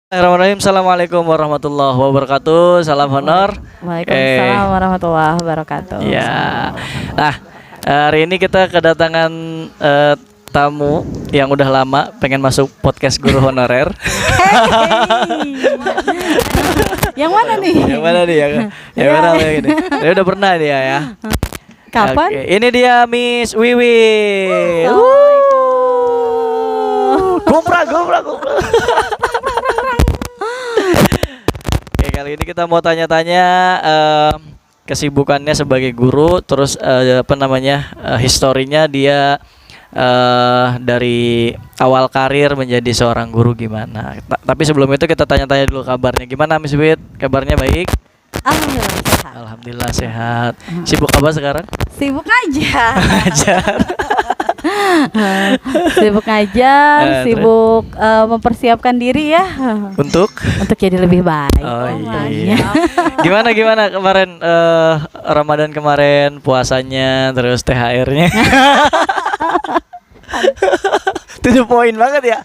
Bismillahirrahmanirrahim. Assalamualaikum warahmatullahi wabarakatuh. Salam honor. Waalaikumsalam warahmatullahi wabarakatuh. Ya. Nah, hari ini kita kedatangan tamu yang udah lama pengen masuk podcast guru honorer. Yang mana nih? Yang mana nih ya? Yang mana ini? Dia udah pernah dia ya. Kapan? Oke, ini dia Miss Wiwi. Goprak. Oke, kali ini kita mau tanya-tanya kesibukannya sebagai guru, terus historinya dia dari awal karir menjadi seorang guru gimana. Tapi sebelum itu kita tanya-tanya dulu kabarnya. Gimana Miss Wit? Kabarnya baik? Alhamdulillah sehat. Alhamdulillah sehat. Sibuk apa sekarang? Sibuk aja. Ngajar. Sibuk ngajar, sibuk mempersiapkan diri ya Untuk jadi lebih baik. Oh iya. Gimana kemarin Ramadan kemarin, puasanya terus THR-nya? Tujuh poin banget ya.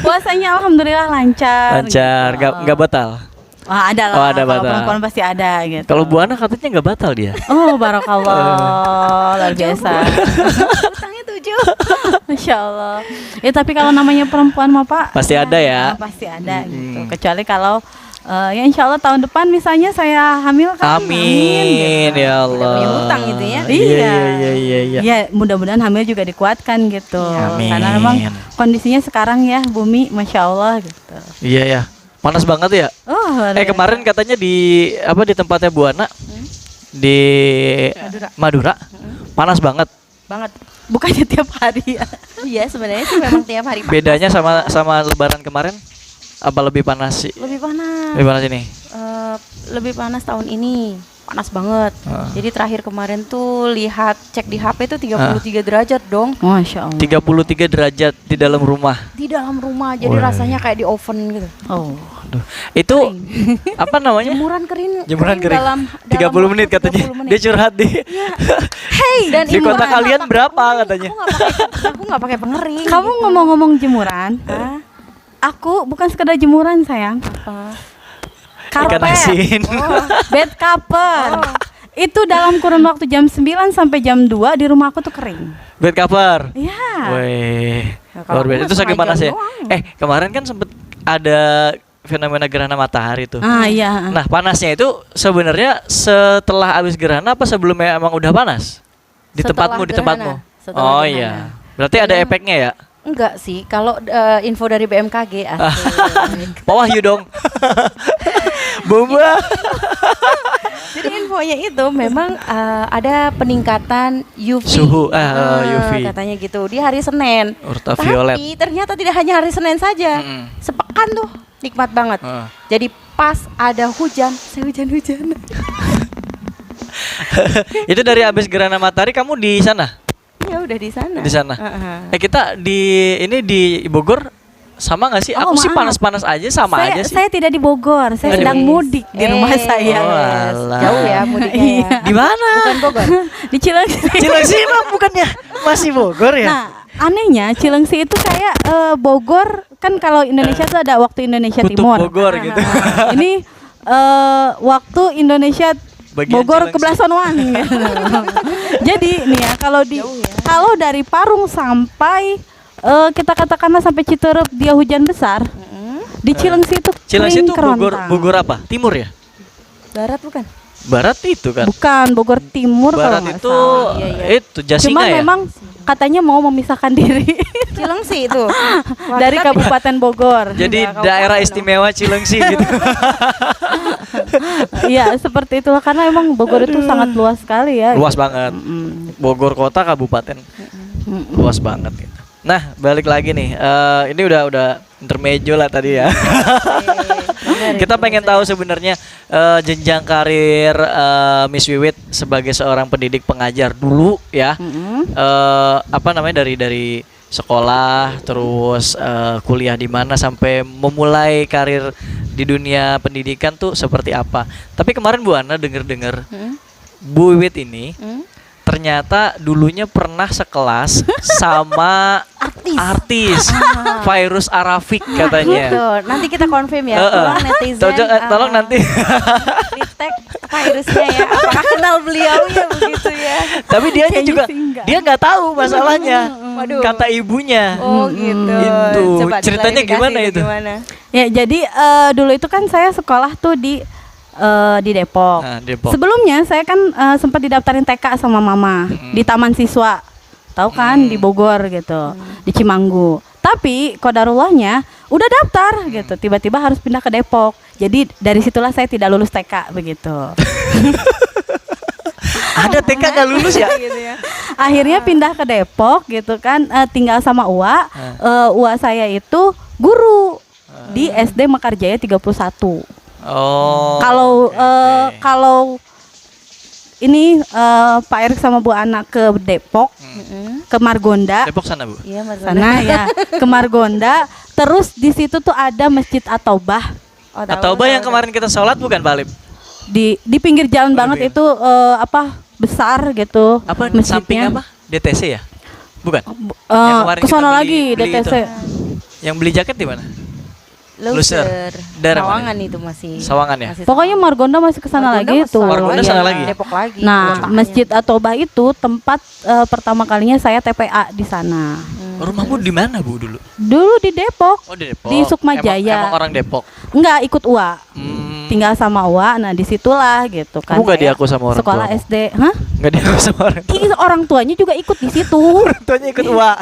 Puasanya alhamdulillah lancar. Lancar, gitu. nggak batal. Wah, ada lah. Oh, ada kalau batal. perempuan pasti ada gitu. Kalau Bu Ana katanya nggak batal dia. Oh, barakallah, luar biasa. Utangnya 7. Masya Allah. Ya tapi kalau namanya perempuan mah Pak, Pasti ada ya. Pasti ada gitu. Kecuali kalau ya insya Allah tahun depan misalnya saya hamil kan. Amin gitu. ya Allah. Punya utang gitu ya. Iya. Ya mudah-mudahan hamil juga dikuatkan gitu. Amin. Karena memang kondisinya sekarang ya bumi, Masya Allah gitu. Iya ya. Panas banget ya. Oh, Kemarin katanya di tempatnya Bu Ana di Madura. Panas banget. Bukannya tiap hari ya. Iya sebenarnya sih memang tiap hari panas. Bedanya sama Lebaran kemarin apa lebih panas sih? Lebih panas. Lebih panas ini. Lebih panas tahun ini. Panas banget. Jadi terakhir kemarin tuh cek di HP tuh 33 derajat dong. Masya Allah. 33 derajat di dalam rumah. Di dalam rumah. Jadi Wah. rasanya kayak di oven gitu. Oh. Aduh. Itu apa namanya? Jemuran kering. Dalam 30 menit waktu katanya. 30 menit. Dia curhat di Dan di kota kalian berapa katanya? Aku nggak pakai pengering. Kamu ngomong-ngomong jemuran? Hah? Aku bukan sekedar jemuran sayang. Apa? Ikan asin. Bed cover. Itu dalam kurun waktu jam 9 sampai jam 2 di rumah aku tuh kering. Bed cover. Iya. Wih. Ya, kalau Luar biasa. aku Itu saking setengah panas ya. jam doang. Kemarin kan sempet ada fenomena gerhana matahari tuh. Ah iya. Nah, panasnya itu sebenarnya setelah habis gerhana apa sebelumnya emang udah panas? Di Setelah tempatmu, di gerhana. tempatmu. Setelah Oh gerhana. iya. Berarti ada Memang- efeknya ya? Enggak sih, kalau info dari BMKG asik. Pak Wahyu dong. Bomba. Jadi infonya itu memang ada peningkatan UV. Suhu, UV. Katanya gitu di hari Senin. Ultraviolet. Tapi ternyata tidak hanya hari Senin saja. Sepekan tuh nikmat banget. Jadi pas ada hujan, saya hujan-hujan. Itu dari habis gerhana matahari kamu di sana? Ya udah di sana. Di sana. Uh-uh. Kita di Bogor sama nggak sih? Oh, Aku sih maaf. panas-panas aja sama aja sih. Saya tidak di Bogor, saya Oh, di sedang Bogor. mudik di rumah saya. Oh, alah. Jauh ya mudiknya ya. Di mana? Bukan Bogor. Di Cilengsi. Cilengsi mah bukannya masih Bogor ya? Nah, anehnya Cilengsi itu kayak Bogor kan kalau Indonesia tuh ada waktu Indonesia Kutub Timur. Bogor gitu. Ini waktu Indonesia Bagian Bogor Cilengsi. Kebelasonoan gitu. Jadi nih ya kalau dari Parung sampai kita katakanlah sampai Citerup dia hujan besar, di Cilengsi itu Cilengsi itu kering Bogor apa? Timur ya? Barat bukan? Barat itu kan. bukan Bogor Timur Barat kalau nggak itu salah. Iya. itu Jasinga Cuma ya? memang katanya mau memisahkan diri Cilengsi itu. Wah, dari kita Kabupaten Bogor. Jadi Enggak, daerah kabupaten istimewa Cilengsi gitu. Iya seperti itulah karena emang Bogor itu sangat luas sekali ya. Luas banget. Bogor kota kabupaten. Luas banget gitu. Nah, balik lagi nih. Ini udah intermezzo lah tadi ya. Kita pengen tahu sebenarnya jenjang karir Miss Wiwit sebagai seorang pendidik pengajar dulu ya. Dari sekolah terus kuliah di mana sampai memulai karir di dunia pendidikan tuh seperti apa. Tapi kemarin Bu Ana dengar Bu Wiwit ini ternyata dulunya pernah sekelas sama Artis. Virus Arafik katanya. Gitu. Nanti kita confirm ya. Tolong netizen. Tolong nanti. Di tag virusnya ya. Apakah kenal beliaunya begitu ya? Tapi dianya Kayaknya juga sih enggak. dia nggak tahu masalahnya. Waduh. Kata ibunya. Oh gitu. Itu. Coba Ceritanya diklarifikasi gimana itu? Gimana? Ya, jadi dulu itu kan saya sekolah tuh di Depok. Nah, Depok. Sebelumnya saya kan sempat didaftarin TK sama mama di Taman Siswa. Tahu kan di Bogor gitu, di Cimanggu. Tapi kodarullahnya udah daftar gitu, tiba-tiba harus pindah ke Depok. Jadi dari situlah saya tidak lulus TK begitu. Ada TK nggak lulus ya? Gitu ya. Akhirnya pindah ke Depok gitu kan, tinggal sama Uwa. Uwa saya itu guru di SD Mekarjaya 31. Oh. Kalau oke. kalau ini Pak Erik sama Bu Ana ke Depok, ke Margonda, Depok sana, Bu. Iya, Mas. sana ya, ke Margonda. Terus di situ tuh ada Masjid At-Taubah Oh, tahu, Atau yang tahu. kemarin kita sholat bukan, Pak Alim? di pinggir jalan banget iya. itu apa besar gitu. Apa masjidnya. samping apa? DTC ya? Bukan. kemarin Ke kita sana beli- lagi beli DTC. itu. Yang beli jaket di mana? Loser. Daerah Sawangan mana? itu masih. Sawangan ya? masih Pokoknya Margonda masih ke sana Margonda lagi masih tuh. Margonda Iya, sana lagi? Depok lagi. Nah, letaknya. Masjid At-Taubah itu tempat pertama kalinya saya TPA di sana. Rumahmu di mana, Bu, dulu? Dulu di Depok. Oh, di Depok. Di Sukma Jaya. Emang orang Depok. Enggak ikut UA. Hmm. Tinggal sama UA. Nah, disitulah gitu kan. Kamu nggak saya diaku sama orang sekolah tua? SD. Hah? Enggak dia sama orang tua. Ih, orang tuanya juga ikut di situ. Orang tuanya ikut UA.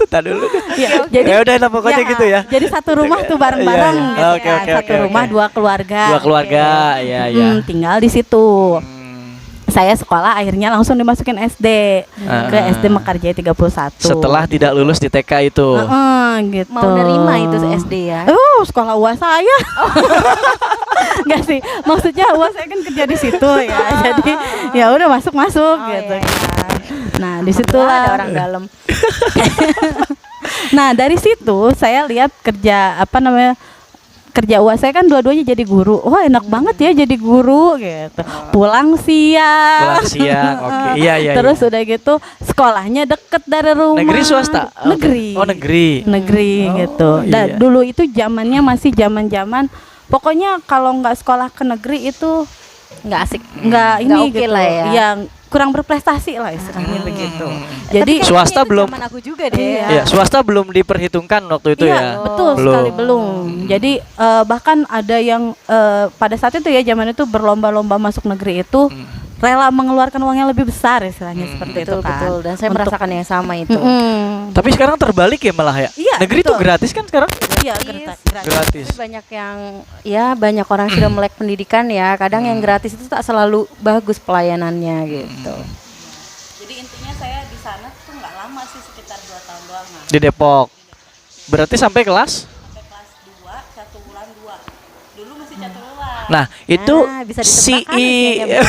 Tadi dulu. Ya, Ya udah, nah, pokoknya gitu ya. Jadi satu rumah tuh bareng-bareng Iya, iya. gitu Oke, kan. oke, Satu oke, rumah oke. dua keluarga. Dua keluarga, ya ya. Tinggal di situ. Hmm. Saya sekolah akhirnya langsung dimasukin SD ke SD Mekarjaya 31. Setelah tidak lulus di TK itu. Gitu. Mau nerima itu SD ya. Sekolah UAS saya. Enggak sih, maksudnya UAS saya kan kerja di situ ya. Jadi ya udah masuk gitu. Iya, iya. Nah, Alhamdulillah disitulah ada orang dalam. Nah, dari situ saya lihat kerja kerja UAS saya kan dua-duanya jadi guru. Wah, enak banget ya jadi guru gitu. Pulang siang. Pulang siang, oke. Iya, iya. Terus iya. udah gitu sekolahnya deket dari rumah. Negeri swasta? Negeri. Oh, negeri. Negeri gitu. Dan iya. dulu itu zamannya masih zaman-zaman pokoknya kalau nggak sekolah ke negeri itu Nggak asik. nggak ini Nggak oke gitu. lah ya. Yang kurang berprestasi lah istilahnya begitu. Jadi Tapi swasta kayaknya itu belum- zaman aku juga deh. Iya. Iya, swasta belum diperhitungkan waktu itu iya, ya. betul Belum. sekali belum. Jadi bahkan ada yang pada saat itu ya zaman itu berlomba-lomba masuk negeri itu rela mengeluarkan uang yang lebih besar istilahnya seperti Betul, itu kan. betul. Dan saya Untuk- merasakan yang sama itu. Tapi sekarang terbalik ya malah ya. Iya, Negeri betul. tuh gratis kan sekarang? Iya, Gratis. Tapi banyak yang banyak orang sudah melek pendidikan ya. Kadang yang gratis itu tak selalu bagus pelayanannya gitu. Jadi intinya saya di sana tuh nggak lama sih, sekitar 2 tahun doang. Di Depok. Berarti sampai kelas? Sampai kelas 2, 1 bulan 2. Dulu masih 1 bulan. Nah, itu bisa si ditebak kan usianya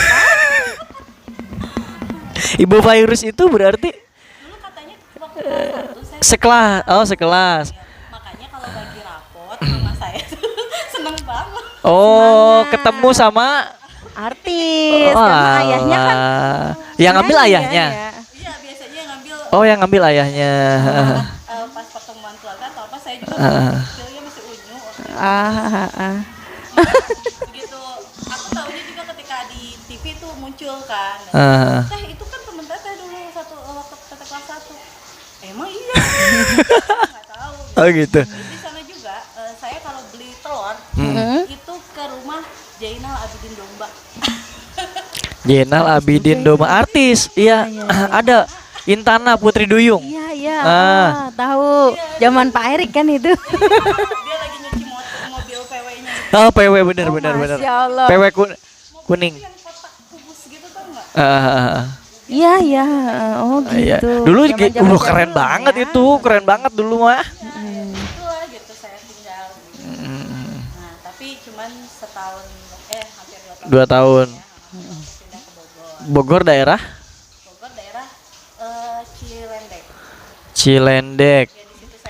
Ibu virus itu berarti Dulu katanya waktu kelas 1 saya sekelas. Oh, sekelas. makanya kalau bagi rapot sama saya tuh seneng banget. Oh, ketemu sama artis karena ayahnya kan yang ngambil penyanyi ayahnya. ya. Iya, biasanya ngambil Oh, yang ngambil ayahnya. pas pertemuan keluarga atau apa saya juga kecilnya masih unyu. Ah. Begitu aku tahunya juga ketika di TV tuh muncul kan. Ah. Teh itu kan temen teteh dulu waktu teteh kelas 1. Emang iya. Nggak tahu. Oh, gitu. Di sana juga saya kalau beli telur itu ke rumah Jainal Abidin Domba. Jenal Abidin Doma artis. Iya, ada Intana Putri Duyung. Iya, Ah. tahu. Zaman Pak Erik kan itu. Dia lagi nyuci mobil PW-nya Oh, PW bener bener bener. Masya Allah. PW kuning. yang kotak kubus gitu tau nggak? Iya. Oh Iya. gitu. Dulu Zaman-zaman keren dulu banget ya. itu, keren banget dulu mah. Itulah gitu saya tinggal. Nah, tapi cuman setahun hampir 2 tahun. 2 tahun. Pindah ke Bogor. Bogor daerah Bogor daerah Cilendek. Cilendek.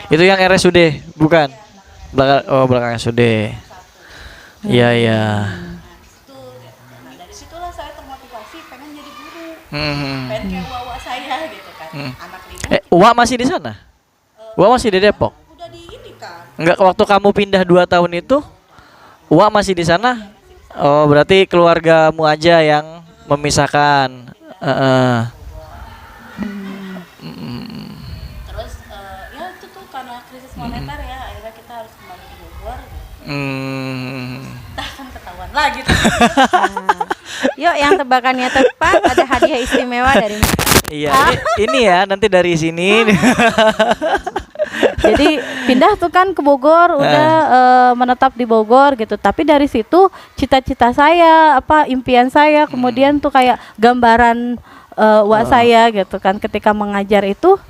Itu yang RSUD, bukan? Belakang RSUD. Iya, iya. Nah, dari situlah saya termotivasi pengen jadi guru. Hmm. Pengen kayak wawa saya. pindah gitu kan. Anak libur. Uwa masih di sana? Uwa masih di Depok? Udah di ini kan. Enggak, waktu kamu pindah 2 tahun itu Uwa masih di sana? Oh, berarti keluargamu aja yang memisahkan. Terus ya itu tuh karena krisis moneter ya, akhirnya kita harus kembali ke Bogor. Kan ketahuan lagi tuh. Yuk yang tebakannya tepat ada hadiah istimewa dari Mika. Iya, ini ya nanti dari sini. Jadi pindah tuh kan ke Bogor, udah menetap di Bogor gitu. Tapi dari situ cita-cita saya, impian saya, kemudian tuh kayak gambaran saya gitu kan ketika mengajar itu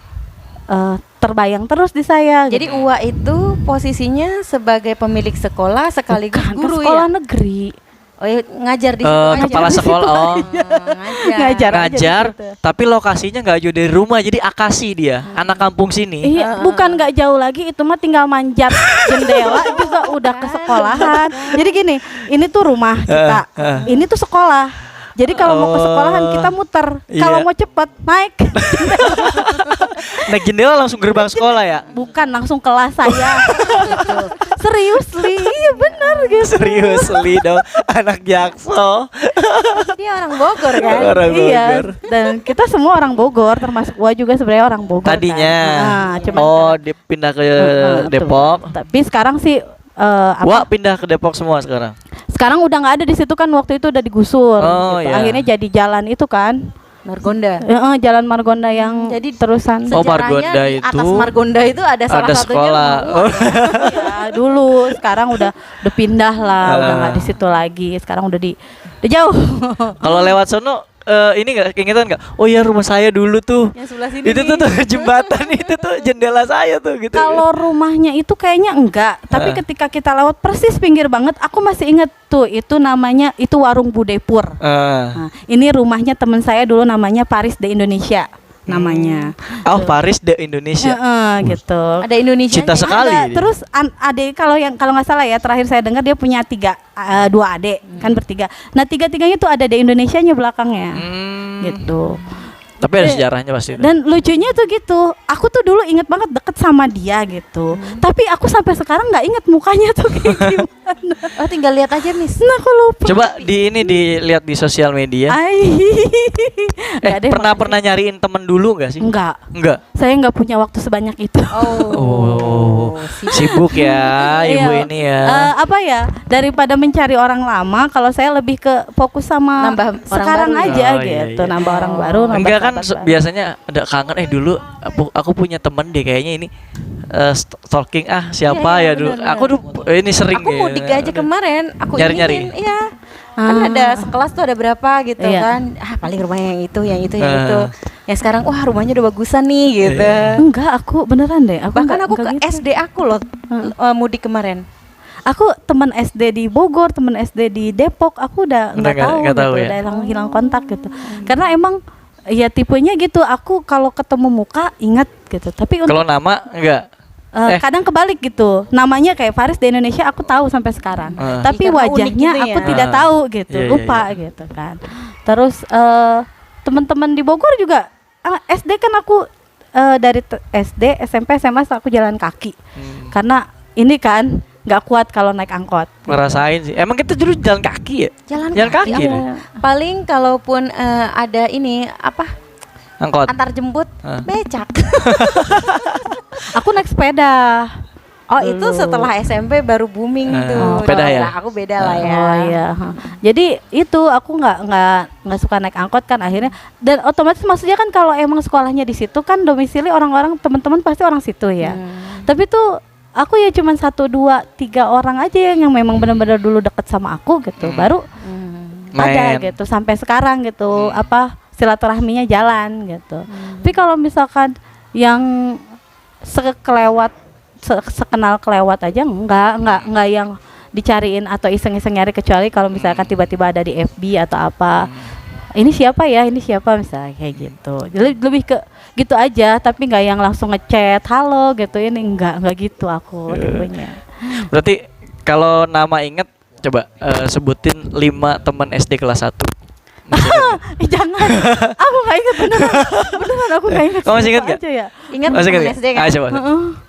terbayang terus di saya. Jadi gitu. Uwa itu posisinya sebagai pemilik sekolah sekaligus Bukan, ke guru sekolah ya. negeri. Oh ya, ngajar di situ aja. Kepala sekolah. Oh. Ngajar. Ngajar, di situ. tapi lokasinya nggak jauh dari rumah, jadi Akasi dia, anak kampung sini. Iya, bukan nggak jauh lagi, itu mah tinggal manjat jendela juga udah ke sekolahan. Jadi gini, ini tuh rumah kita, ini tuh sekolah. Jadi kalau mau ke sekolahan kita muter, kalau Iya. mau cepet naik. Naik jendela langsung gerbang sekolah ya? Bukan langsung kelas saya. Gitu. Serius Li, iya benar gitu. Serius Li dong, anak Jakso. Dia orang Bogor kan. Orang Iya, Bogor. dan kita semua orang Bogor, termasuk gua juga sebenarnya orang Bogor. Tadinya. Kan. Cuman Oh, dia pindah ke tuh. Depok. Tapi sekarang sih Wah, pindah ke Depok semua sekarang. sekarang udah nggak ada di situ kan, waktu itu udah digusur. Oh, gitu. iya. Akhirnya jadi jalan itu kan. Margonda. Jalan Margonda yang Jadi terusan. Oh, Sejarahnya Margonda di atas itu Margonda itu ada salah ada satunya sekolah. Uwa. Oh. Ya, dulu sekarang udah pindah lah, udah nggak di situ lagi. Sekarang udah jauh. Kalau lewat sono ini nggak keingetan nggak? Oh ya, rumah saya dulu tuh. Yang sebelah sini Itu tuh jembatan itu tuh jendela saya tuh gitu. Kalau rumahnya itu kayaknya enggak, tapi ketika kita lewat persis pinggir banget, aku masih inget tuh itu namanya itu warung Budepur. Nah, ini rumahnya teman saya dulu namanya Paris de Indonesia namanya. Oh, Paris de Indonesia. Gitu. ada Indonesia. Cinta sekali. Ada. Terus adik kalau nggak salah ya, terakhir saya dengar dia punya 2 adik kan bertiga. Nah 3-tiganya tuh ada di Indonesianya belakangnya. Gitu. Tapi ada sejarahnya pasti. Dan lucunya tuh gitu, aku tuh dulu inget banget deket sama dia gitu. Tapi aku sampai sekarang nggak inget mukanya tuh kayak gimana. Oh tinggal lihat aja Miss. Nah aku lupa. Coba dilihat di sosial media. Nggak deh, Pernah nyariin temen dulu nggak sih? Enggak. Saya Nggak punya waktu sebanyak itu. Oh, sibuk ya ibu Iya. ini ya. Apa ya? Daripada mencari orang lama, kalau saya lebih ke fokus sama Nambah orang sekarang baru. aja Oh, iya, gitu, iya. nambah orang baru. Nambah Enggak kan sahabat baru. biasanya ada kangen dulu aku punya temen deh kayaknya ini stalking siapa Iya, ya dulu. benar-benar. Aku tuh ini sering Aku mudik aja kemarin, aku Nyari-nyari. ingin, iya. Kan ada sekelas tuh ada berapa gitu Iya. kan. Paling rumahnya yang itu, yang itu, yang Ah. itu. Yang sekarang wah rumahnya udah bagusan nih gitu. Enggak, aku beneran deh. Bahkan nggak- aku nggak ke gitu. SD aku loh mudik kemarin. Aku teman SD di Bogor, teman SD di Depok, aku udah nggak tahu, nggak gitu, tahu ya? udah hilang kontak gitu. Karena emang ya tipenya gitu, aku kalau ketemu muka ingat gitu. Tapi untuk Kalau nama enggak. kadang kebalik gitu. Namanya kayak Faris di Indonesia aku tahu sampai sekarang. Tapi Karena unik wajahnya gitu ya. aku tidak tahu gitu, Iya, iya, lupa gitu kan. Terus teman-teman di Bogor juga SD kan aku dari SD, SMP, SMA aku jalan kaki. Karena ini kan nggak kuat kalau naik angkot. Ngerasain sih. Emang kita dulu jalan kaki ya? Jalan kaki. kaki. deh. Paling kalaupun ada ini apa Angkot. antar jemput becak. Aku naik sepeda. Oh itu setelah SMP baru booming tuh. sepeda ya? Nah, aku beda lah ya. Oh iya. Jadi itu aku nggak suka naik angkot kan akhirnya, dan otomatis maksudnya kan kalau emang sekolahnya di situ kan domisili orang-orang teman-teman pasti orang situ ya. Tapi tuh aku ya cuman 1, 2, 3 orang aja yang memang benar-benar dulu deket sama aku gitu. Baru ada Main. gitu sampai sekarang gitu silaturahminya jalan gitu. Tapi kalau misalkan yang sekenal kelewat aja enggak yang dicariin atau iseng-iseng nyari, kecuali kalau misalkan tiba-tiba ada di FB atau apa. Ini siapa ya? Ini siapa misalnya kayak gitu. Jadi lebih ke gitu aja, tapi nggak yang langsung ngechat halo gitu. Ini enggak gitu aku tipenya. Berarti kalau nama inget coba sebutin 5 teman SD kelas 1. Jangan. Aku nggak ingat beneran. Beneran aku nggak ingat. Kamu masih ingat Siapa nggak? aja ya? Ingat Masih ingat temen nggak? SD kan? Ah, coba.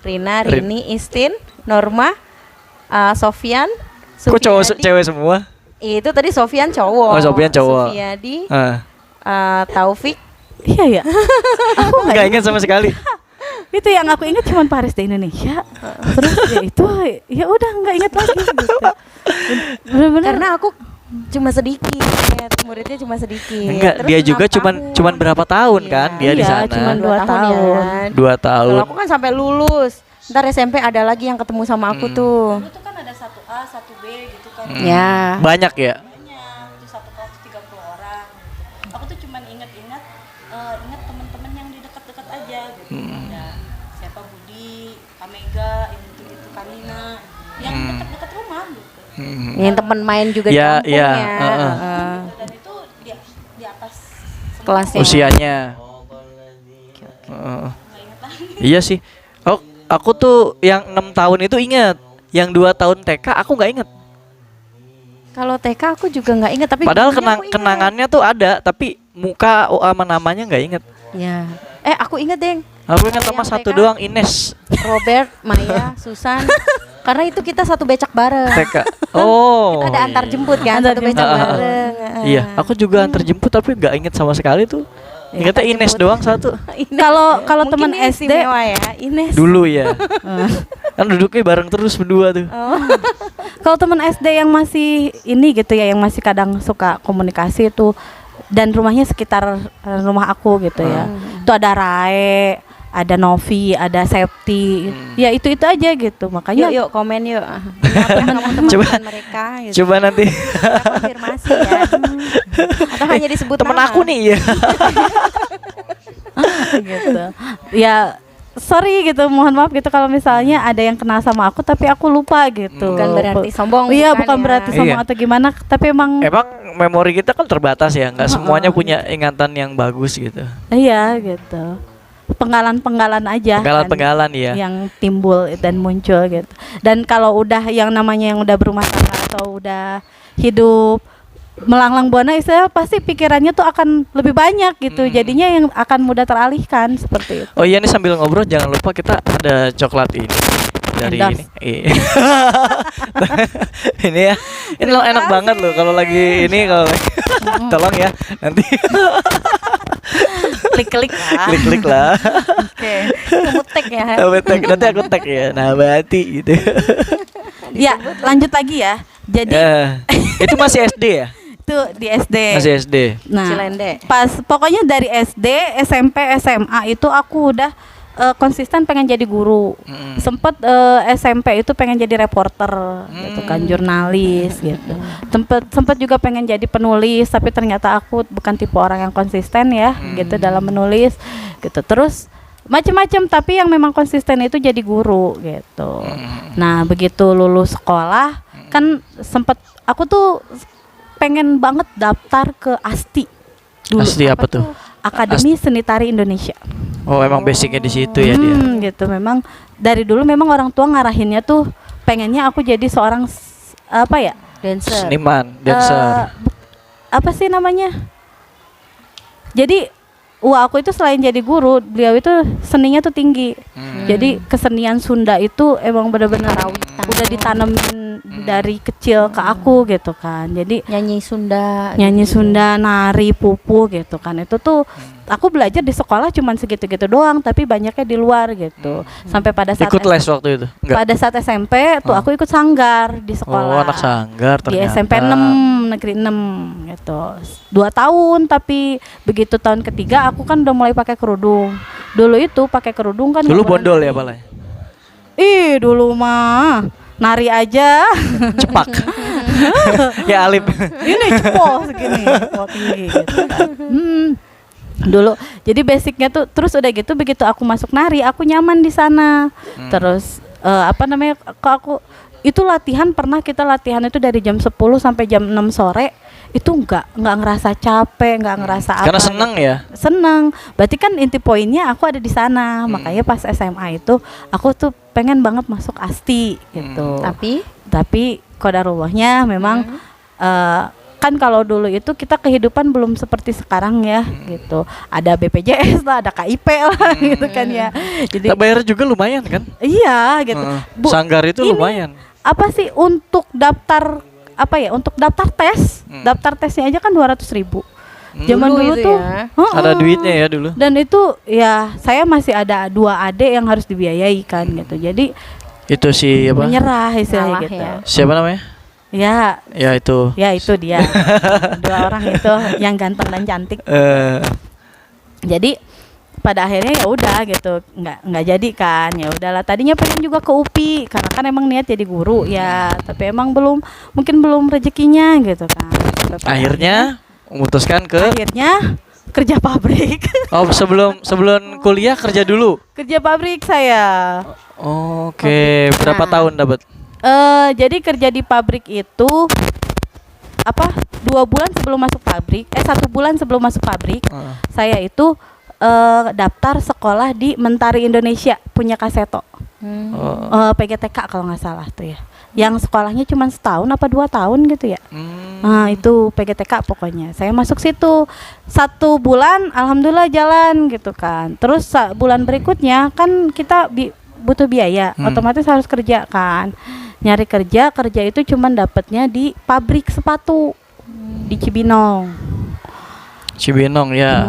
Rina, Rini, Istin, Norma, Sofyan, Kok cowok Sufiadi. cewek semua? Itu tadi Sofyan cowok. Oh, Sofyan cowok. Sufiadi, Ah. Taufik. Iya ya. Aku nggak Nggak ingat sama sekali. Itu yang aku ingat cuma Paris di Indonesia. Terus ya itu ya udah nggak ingat lagi gitu. Bener-bener. Karena aku cuma sedikit, muridnya cuma sedikit. Enggak, Terus dia juga 6 tahun. cuman berapa tahun Iya. kan dia di Iya, sana. cuman 2 tahun. ya. 2 tahun. Kalau aku kan sampai lulus. Ntar SMP ada lagi yang ketemu sama aku tuh. Itu kan ada 1A, 1B gitu kan. Ya. Banyak ya? Banyak, itu satu kelas 30 orang gitu. Aku tuh cuman ingat teman-teman yang di dekat-dekat aja gitu. Ada siapa Budi, Kamega, yang gitu-gitu, Kanina, yang dekat-dekat rumah gitu. Yang teman main juga di Ya, kampung iya, ya. heeh. Dan itu di atas Kelasnya. Usianya. Heeh. Iya sih. Oh, aku tuh yang 6 tahun itu ingat. Yang 2 tahun TK aku nggak inget. Kalau TK aku juga nggak ingat, tapi Padahal gurunya aku ingat. kenangannya tuh ada, tapi muka sama namanya nggak inget. Ya. Aku ingat, Deng. Aku ingat Kalau sama yang satu TK, doang, Ines. Robert, Maya, Susan. Karena itu kita satu becak bareng. TK. Oh. Kita ada antar jemput kan, Antar satu becak jemput. bareng. Iya, aku juga antar jemput tapi nggak inget sama sekali tuh. Ingatnya antar Ines jemput. doang satu. Kalau Mungkin teman dia SD istimewa ya, Ines. Dulu ya. Kan duduknya bareng terus berdua tuh. kalau teman SD yang masih ini gitu ya, yang masih kadang suka komunikasi itu dan rumahnya sekitar rumah aku gitu ya. Itu ada Rae, ada Novi, ada Septi. Ya itu aja gitu. Makanya Yuk komen yuk. Teman-teman Coba- mereka gitu. Coba nanti Kita konfirmasi ya. Atau hanya disebut temen nama. aku nih ya. gitu. Ya sorry gitu, mohon maaf gitu kalau misalnya ada yang kenal sama aku tapi aku lupa gitu. Bukan berarti sombong, Iya, bukan bukan ya. berarti sombong Iya. atau gimana, tapi emang Emang memori kita kan terbatas ya, nggak semuanya punya ingatan yang bagus gitu. iya gitu. Penggalan-penggalan aja kan, Penggalan-penggalan ya. yang timbul dan muncul gitu. Dan kalau udah yang namanya yang udah berumah tangga atau udah hidup melanglang buana istilahnya, pasti pikirannya tuh akan lebih banyak gitu. Jadinya yang akan mudah teralihkan seperti itu. Oh iya nih, sambil ngobrol jangan lupa kita ada coklat ini dari Endorse. ini. Ini ya. Ini loh enak banget loh kalau lagi ini kalau tolong ya nanti Klik-klik lah. klik-klik lah. Oke. Kamu tag ya. Nanti aku tag ya. Nabati gitu. Ya, lanjut lagi ya. Jadi Ya. Itu masih SD ya? itu di SD. Masih SD. Nah, Cilende. pas pokoknya dari SD, SMP, SMA itu aku udah konsisten pengen jadi guru. Sempet SMP itu pengen jadi reporter gitu kan, jurnalis gitu. Sempet juga pengen jadi penulis, tapi ternyata aku bukan tipe orang yang konsisten ya gitu dalam menulis gitu. Terus macem-macem, tapi yang memang konsisten itu jadi guru gitu. Nah, begitu lulus sekolah kan sempet aku tuh pengen banget daftar ke ASTI dulu. ASTI apa tuh? Akademi Seni Tari Indonesia. Oh, emang basicnya di situ ya dia. Gitu. Memang dari dulu memang orang tua ngarahinnya tuh pengennya aku jadi seorang apa ya? Dancer. Seniman, dancer. Apa sih namanya? Jadi aku itu selain jadi guru, beliau itu seninya tuh tinggi. Jadi kesenian Sunda itu emang benar-benar udah ditanemin dari kecil ke aku gitu kan. Jadi Nyanyi Sunda. nyanyi Sunda, nari, pupu gitu kan. Itu tuh aku belajar di sekolah cuman segitu-gitu doang, tapi banyaknya di luar gitu. Sampai pada saat Ikut les waktu itu? Enggak. pada saat SMP tuh aku ikut sanggar di sekolah. Oh, anak sanggar Di ternyata. SMP 6, negeri 6 gitu. 2 tahun, tapi begitu tahun ketiga aku kan udah mulai pakai kerudung. Dulu itu pakai kerudung kan Dulu nggak boleh bondol nari. ya palanya? Ih, dulu mah nari aja. Cepak. Ya Alip. Ini cepol segini, cepol tinggi gitu kan. Dulu jadi basicnya tuh, terus udah gitu begitu aku masuk nari aku nyaman di sana. Terus apa namanya, kok aku itu kita latihan itu dari jam 10 sampai jam 6 sore itu nggak ngerasa capek, nggak ngerasa apa. Karena seneng ya. Seneng, berarti kan inti poinnya aku ada di sana. Makanya pas SMA itu aku tuh pengen banget masuk ASTI gitu. Tapi Tapi qadarullahnya memang kan kalau dulu itu kita kehidupan belum seperti sekarang ya gitu. Ada BPJS lah, ada KIP lah gitu kan ya. Jadi Kita bayar juga lumayan kan? iya gitu. Sanggar itu ini lumayan. Apa sih untuk daftar apa ya? Untuk daftar tes, daftar tesnya aja kan 200.000. Zaman dulu itu tuh ya. Ada duitnya ya dulu. dan itu ya saya masih ada 2 adik yang harus dibiayai kan gitu. Jadi Itu si apa? menyerah istilahnya Ngalah gitu. ya. Siapa namanya? Ya, Ya itu. ya itu dia. 2 orang itu yang ganteng dan cantik. Jadi pada akhirnya ya udah gitu, nggak jadi kan. Ya udahlah, tadinya pengen juga ke UPI karena kan emang niat jadi guru ya, tapi emang mungkin belum rezekinya gitu kan. Akhirnya memutuskan ke akhirnya kerja pabrik. Oh, sebelum kuliah kerja dulu. Kerja pabrik saya. Oke, berapa Nah. tahun dapat? Jadi kerja di pabrik itu apa? 2 bulan sebelum masuk pabrik, 1 bulan sebelum masuk pabrik, saya itu daftar sekolah di Mentari Indonesia punya Kaseto, PGTK kalau nggak salah tuh ya. Yang sekolahnya cuma setahun apa 2 tahun gitu ya. Nah itu PGTK pokoknya. Saya masuk situ 1 bulan, alhamdulillah jalan gitu kan. Terus bulan berikutnya kan kita butuh biaya, otomatis harus kerja kan. Nyari kerja itu cuman dapatnya di pabrik sepatu di Cibinong. Cibinong ya.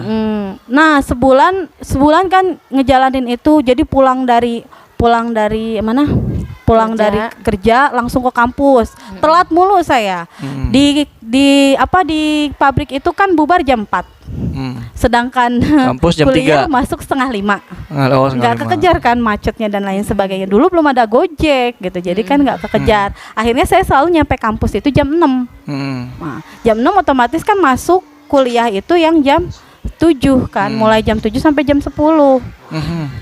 Nah sebulan kan ngejalanin itu, jadi pulang dari mana? Pulang Kerja. dari kerja langsung ke kampus. Telat mulu saya. Di pabrik itu kan bubar jam 4. Sedangkan Kampus jam kuliah 3. masuk setengah 5. Oh, Nggak kekejar kan macetnya dan lain sebagainya. Dulu belum ada Gojek gitu, jadi kan nggak kekejar. Akhirnya saya selalu nyampe kampus itu jam 6. Nah, jam 6 otomatis kan masuk kuliah itu yang jam 7 kan, mulai jam 7 sampai jam 10.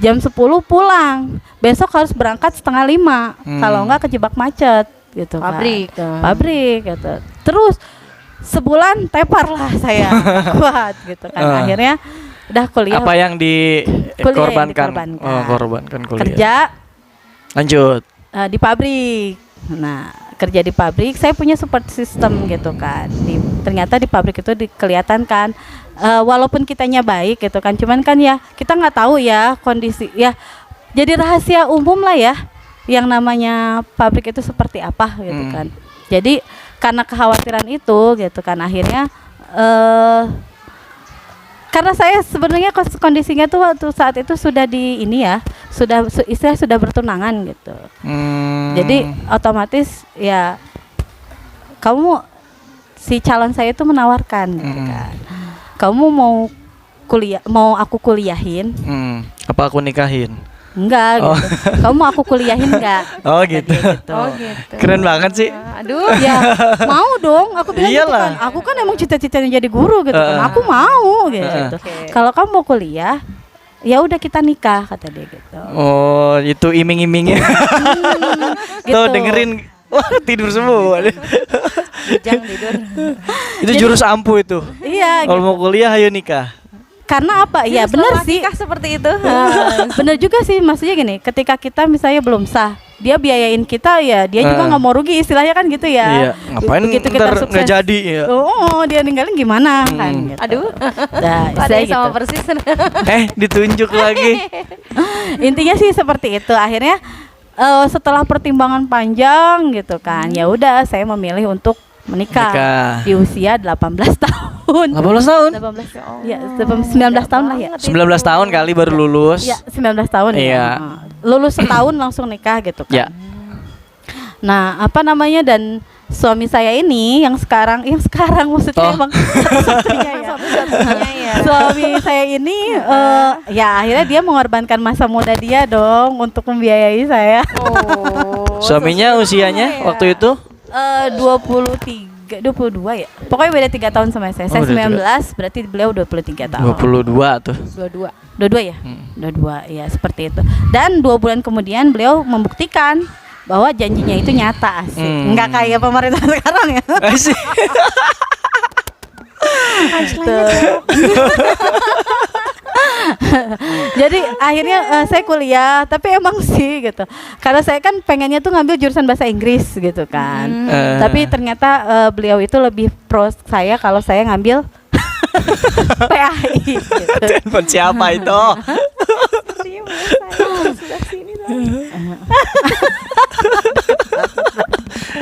Jam 10 pulang. Besok harus berangkat setengah 5. Kalau nggak kejebak macet gitu Pabrik. kan. Pabrik gitu. Terus sebulan tepar lah saya. Kuat gitu kan. Akhirnya udah kuliah. Apa yang dikorbankan? dikorbankan. Oh, korbankan kuliah. Kerja Lanjut. di pabrik. Nah, kerja di pabrik saya punya support system gitu kan. Ternyata di pabrik itu kelihatan kan, walaupun kitanya baik gitu kan, cuman kan ya kita nggak tahu ya kondisi ya, jadi rahasia umum lah ya yang namanya pabrik itu seperti apa gitu kan. Jadi karena kekhawatiran itu gitu kan, akhirnya karena saya sebenarnya kondisinya tuh waktu saat itu sudah di ini ya, istilah sudah bertunangan gitu. Jadi otomatis ya kamu, si calon saya itu menawarkan gitu kan. Kamu mau aku kuliahin? Apa aku nikahin? Enggak gitu. Kamu mau aku kuliahin enggak? Oh Kata gitu. dia gitu. Keren banget sih. Aduh. Ya mau dong, aku bilang gitu Iyalah. kan. Aku kan emang cita-citanya jadi guru gitu kan. Aku mau gitu. Kalau kamu mau kuliah, ya udah kita nikah, kata dia gitu. Oh, itu iming-imingnya. Gitu. Tuh dengerin. Wah, tidur semua. Jangan tidur. Itu jurus ampuh itu. Iya. Kalau mau kuliah ayo nikah. Karena apa? Ya benar sih. Nikah seperti itu. Bener juga sih, maksudnya gini, ketika kita misalnya belum sah, dia biayain kita ya, dia juga nggak mau rugi, istilahnya kan gitu ya. Iya, ngapain Begitu ntar sukses, nggak jadi ya. Oh, dia ninggalin gimana kan gitu. Aduh. Nah, Ada istilahnya sama gitu. persis. Ditunjuk lagi. Intinya sih seperti itu. Akhirnya setelah pertimbangan panjang gitu kan, ya udah saya memilih untuk menikah di usia 18 tahun. 18 tahun? 18. Ya, 19 tahun lah ya. 19 tahun kali baru lulus. Ya, 19 tahun Iya. ya. Lulus setahun langsung nikah gitu kan. Ya. Nah, apa namanya, dan suami saya ini yang sekarang maksudnya emang satu-satunya ya. Satu-satunya ya. Suami saya ini ya akhirnya dia mengorbankan masa muda dia dong untuk membiayai saya. Suaminya usianya waktu itu? 22 ya. Pokoknya beda 3 tahun sama saya. Saya beda 19, berarti beliau 23 tahun. 22 tuh. Dua-dua. Ya? 22 ya, seperti itu. Dan 2 bulan kemudian beliau membuktikan bahwa janjinya itu nyata, asik. Enggak kayak pemerintah sekarang ya. Asik. Jadi akhirnya saya kuliah, tapi emang sih gitu. Karena saya kan pengennya tuh ngambil jurusan bahasa Inggris gitu kan. Tapi ternyata beliau itu lebih pro saya kalau saya ngambil PAI gitu. Telepon siapa itu?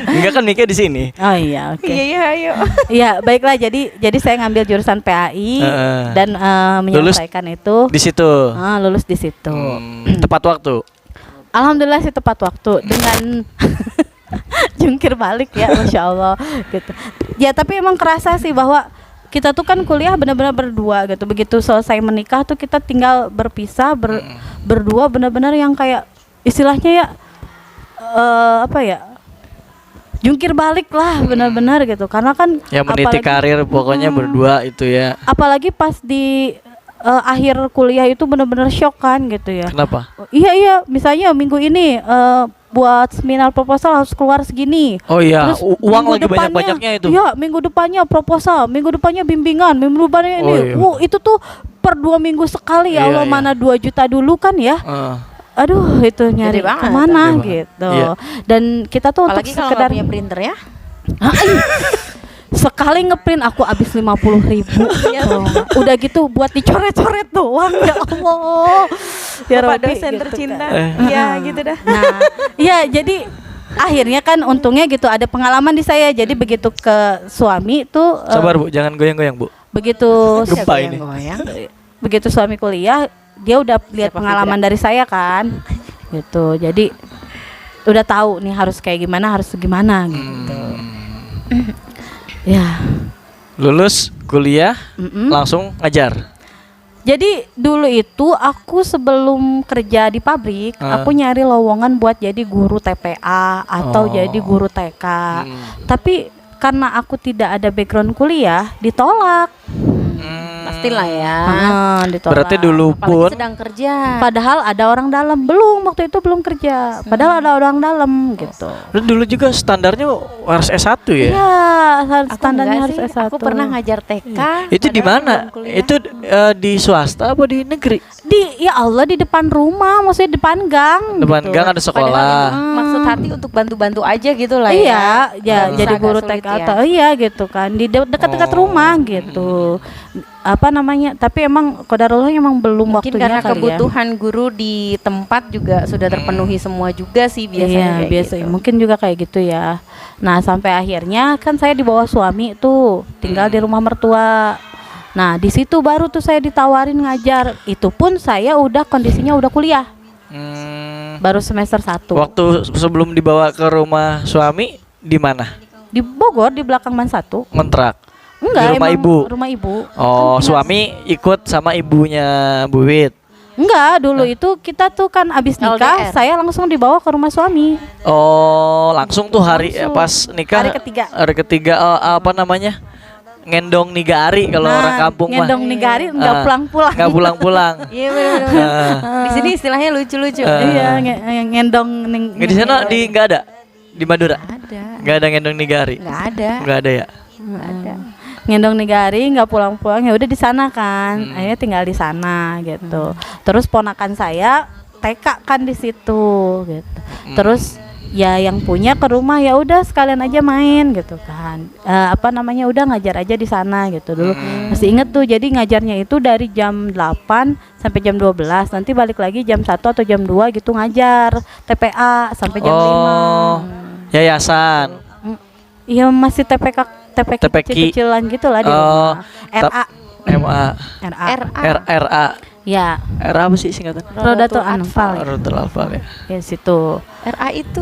Enggak kan nikah di sini. Oh iya, oke. Iya, ayo. Iya, baiklah. Jadi saya ngambil jurusan PAI dan menyelesaikan itu. Di situ. Lulus di situ. Tepat waktu. Alhamdulillah sih tepat waktu dengan jungkir balik ya, Masya Allah gitu. Ya tapi emang kerasa sih bahwa kita tuh kan kuliah benar-benar berdua gitu. Begitu selesai menikah tuh kita tinggal berpisah berdua, benar-benar yang kayak istilahnya ya apa ya, jungkir balik lah benar-benar gitu. Karena kan Ya meniti karir pokoknya berdua itu ya. Apalagi pas di akhir kuliah itu benar-benar shock kan gitu ya. Kenapa? Iya, misalnya minggu ini buat seminar proposal harus keluar segini. Oh iya, Terus uang minggu lagi depannya- banyak-banyaknya itu. Iya, minggu depannya proposal, minggu depannya bimbingan, minggu depannya ini. Oh, iya. Itu tuh per 2 minggu sekali ya Iya, Allah, iya. mana 2 juta dulu kan ya. Aduh, itu nyari banget, kemana gede gitu. Iya. Dan kita tuh Apalagi untuk kalau sekedar nggak punya printer ya. sekali ngeprint aku habis 50.000. Udah gitu buat dicoret-coret doang ya Allah. Ya Bapak Rabbi, dosen gitu tercinta. kan. Iya, gitu dah. Nah, iya jadi akhirnya kan untungnya gitu ada pengalaman di saya. Jadi begitu ke suami tuh Sabar Bu, jangan goyang-goyang Bu. begitu Gempa ini. begitu suami kuliah, dia udah lihat pengalaman dari saya kan. Gitu. Jadi udah tahu nih harus kayak gimana, harus gimana gitu. Ya. Lulus kuliah Mm-mm. langsung ngajar. Jadi dulu itu aku sebelum kerja di pabrik, aku nyari lowongan buat jadi guru TPA atau jadi guru TK. Tapi karena aku tidak ada background kuliah, ditolak. Pastilah ya. Ditolak. Berarti dulu Apalagi pun sedang kerja. Padahal ada orang dalam, belum waktu itu belum kerja. Padahal ada orang dalam gitu. dulu juga standarnya harus S1 ya. Iya, Aku standarnya enggak harus sih, S1. Aku pernah ngajar TK. Itu di padahal mana? belum kuliah. Itu di swasta apa di negeri? Ya Allah, di depan rumah, maksudnya depan gang. Depan gitu. gang ada Padahal sekolah. itu maksud hati untuk bantu-bantu aja gitu lah Iya, ya Nggak jadi usah guru agak sulit TK ya. atau iya gitu kan di dekat-dekat rumah gitu. Apa namanya? Tapi emang qadarullah emang belum Mungkin waktunya karena kali kebutuhan guru di tempat juga sudah terpenuhi semua juga sih ya. biasanya Iya, kayak biasanya gitu. mungkin juga kayak gitu ya. Nah, sampai akhirnya kan saya dibawa suami tuh tinggal di rumah mertua. Nah, di situ baru tuh saya ditawarin ngajar. Itu pun saya udah kondisinya udah kuliah. Baru semester 1. Waktu sebelum dibawa ke rumah suami di mana? Di Bogor di belakang Man 1. Ngontrak. Enggak, Di rumah emang ibu? Rumah ibu. Oh, Kan suami ikut sama ibunya Bu Wit. Enggak, dulu itu kita tuh kan abis nikah, LDR. saya langsung dibawa ke rumah suami. Oh, langsung tuh hari Langsung. pas nikah. Hari ketiga. Hari ketiga apa namanya? Ngendong nigari kalau orang kampung mah. ngendong nigari enggak Ah, pulang-pulang. Nggak pulang-pulang. Iya benar-benar. Di sini istilahnya lucu-lucu. Iya, ngendong Nggak di sana nggak ada di Madura. Ada. Nggak ada ngendong nigari. Nggak ada. Nggak ada ya. Nggak ada. ngendong nigari nggak pulang-pulang, ya udah di sana kan. Akhirnya tinggal di sana gitu. Terus ponakan saya TK kan di situ gitu. Terus ya yang punya ke rumah ya udah sekalian aja main gitu kan. Apa namanya, udah ngajar aja di sana gitu dulu. Masih inget tuh, jadi ngajarnya itu dari jam 8 sampai jam 12. Nanti balik lagi jam 1 atau jam 2 gitu ngajar TPA sampai jam 5. Yayasan. Iya, masih TPK TPK. kecil-kecilan gitu lah di Oh, rumah. RA. MA. RA. RA. Ya, RA apa sih singkatan? Rodatul Anfal. Rodatul Anfal ya. Ya situ. RA itu